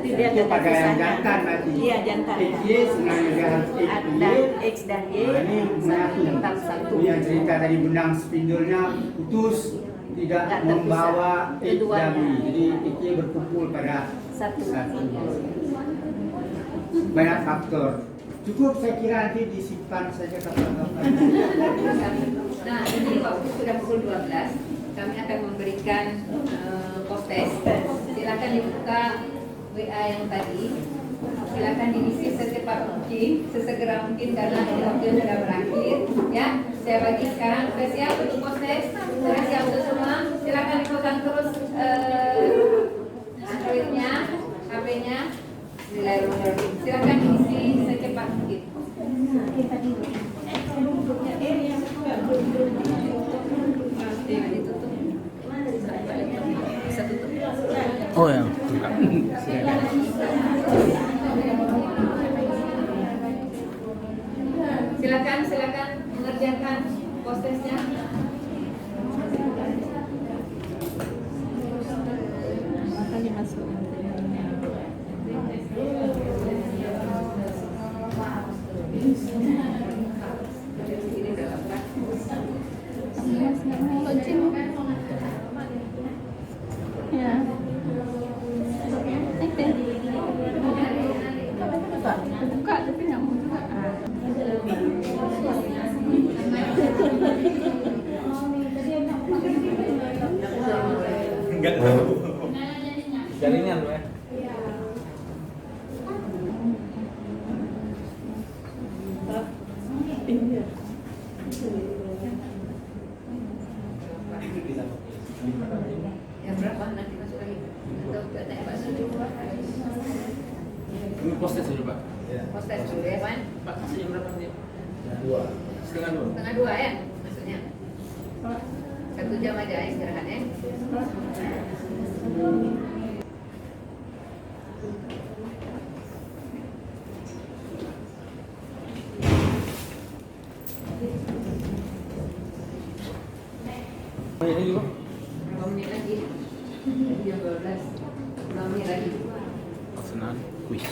Tidak Itu pada yang jantan nanti. Iya, jantan. XY sebenarnya dia harus Ada XY. X dan Y, Nah, ini menyatu. tetap satu. Yang cerita tadi benang spindolnya putus, tidak Nggak membawa terpisah. X Keduanya. dan Y. Jadi XY berkumpul pada Satu. Banyak faktor. Cukup saya kira nanti disimpan saja kapan-kapan. Nah, ini waktu sudah pukul 12, kami akan memberikan post-test. Silakan dibuka WA yang tadi. Silakan diisi secepat mungkin, sesegera mungkin karena waktu sudah berakhir. Ya, saya bagi sekarang. Sudah siap untuk post-test? Sudah siap untuk semua? Silakan dipegang terus Android-nya, HP-nya. Silakan diisi secepat mungkin. Oh ya. Silakan mengerjakan post-testnya. Enggak tahu. Jaringan ya. Yang berapa nanti masuk lagi? Atau kita tanya Pak Sudi? Ini postes dulu Pak. Postes dulu ya, Wan? Pak, masih jam berapa nih? 2. Setengah 2. Setengah 2 ya, maksudnya? 1 jam aja istirahatnya. Oh, ini juga. 5 menit lagi. Jam 12. 5 menit lagi. Pelaksanaan kuis.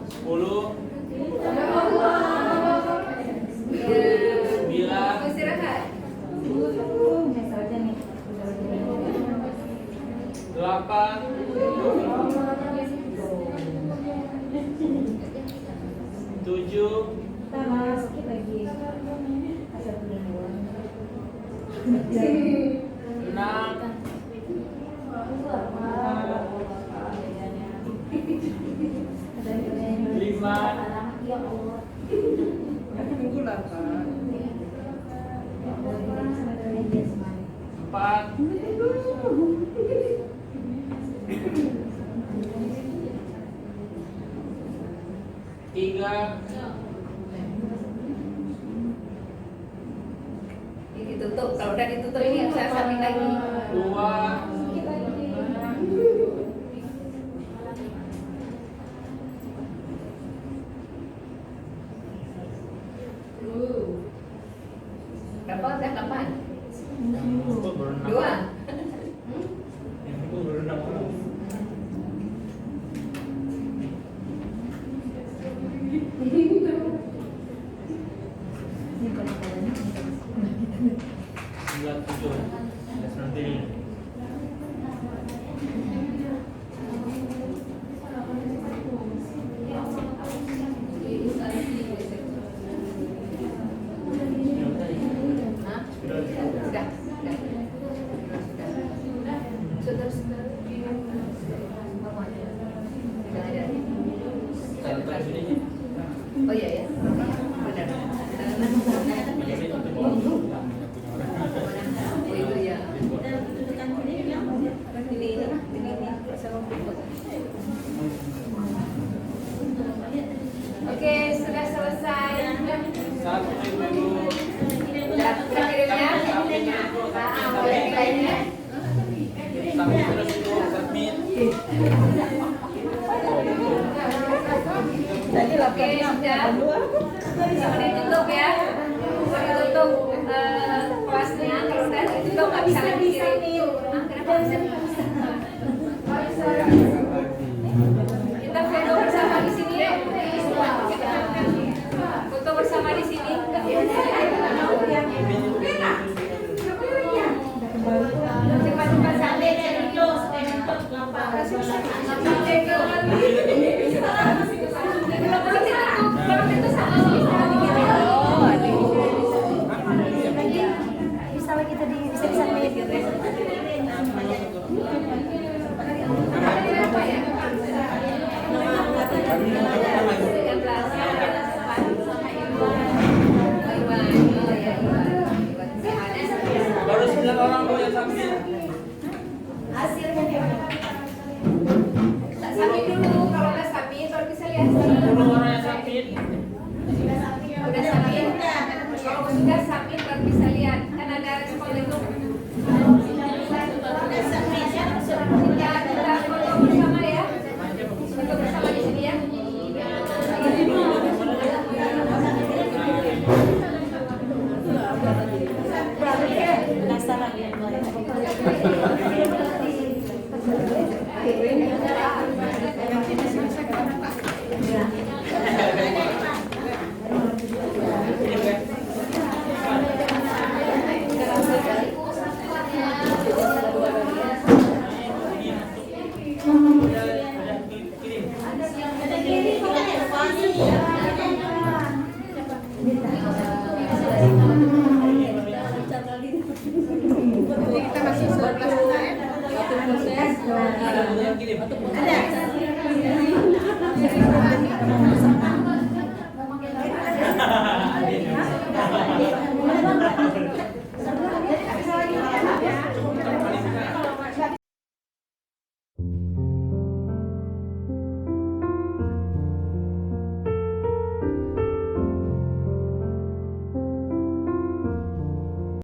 Sepuluh. Istirahat. 8. 7. 6. 4. 3. Ini ditutup. Kalau udah ditutup ini saya samping lagi. 2. 8 dah 8. Yang baru 6. 2. Yang baru 6 orang. Sembilan 7. Nanti. Oh iya ya, benar. Oh itu ya. Ini sama berikut. Oke, sudah selesai. Satu dulu. Sudah kirimnya? Boleh lainnya? Sampai terus itu submit. Tadi 8 Oke, sudah. Bisa ditutup ya. Bisa ditutup kelasnya. Kalau udah ditutup nggak bisa lagi kirim. Ah, kenapa?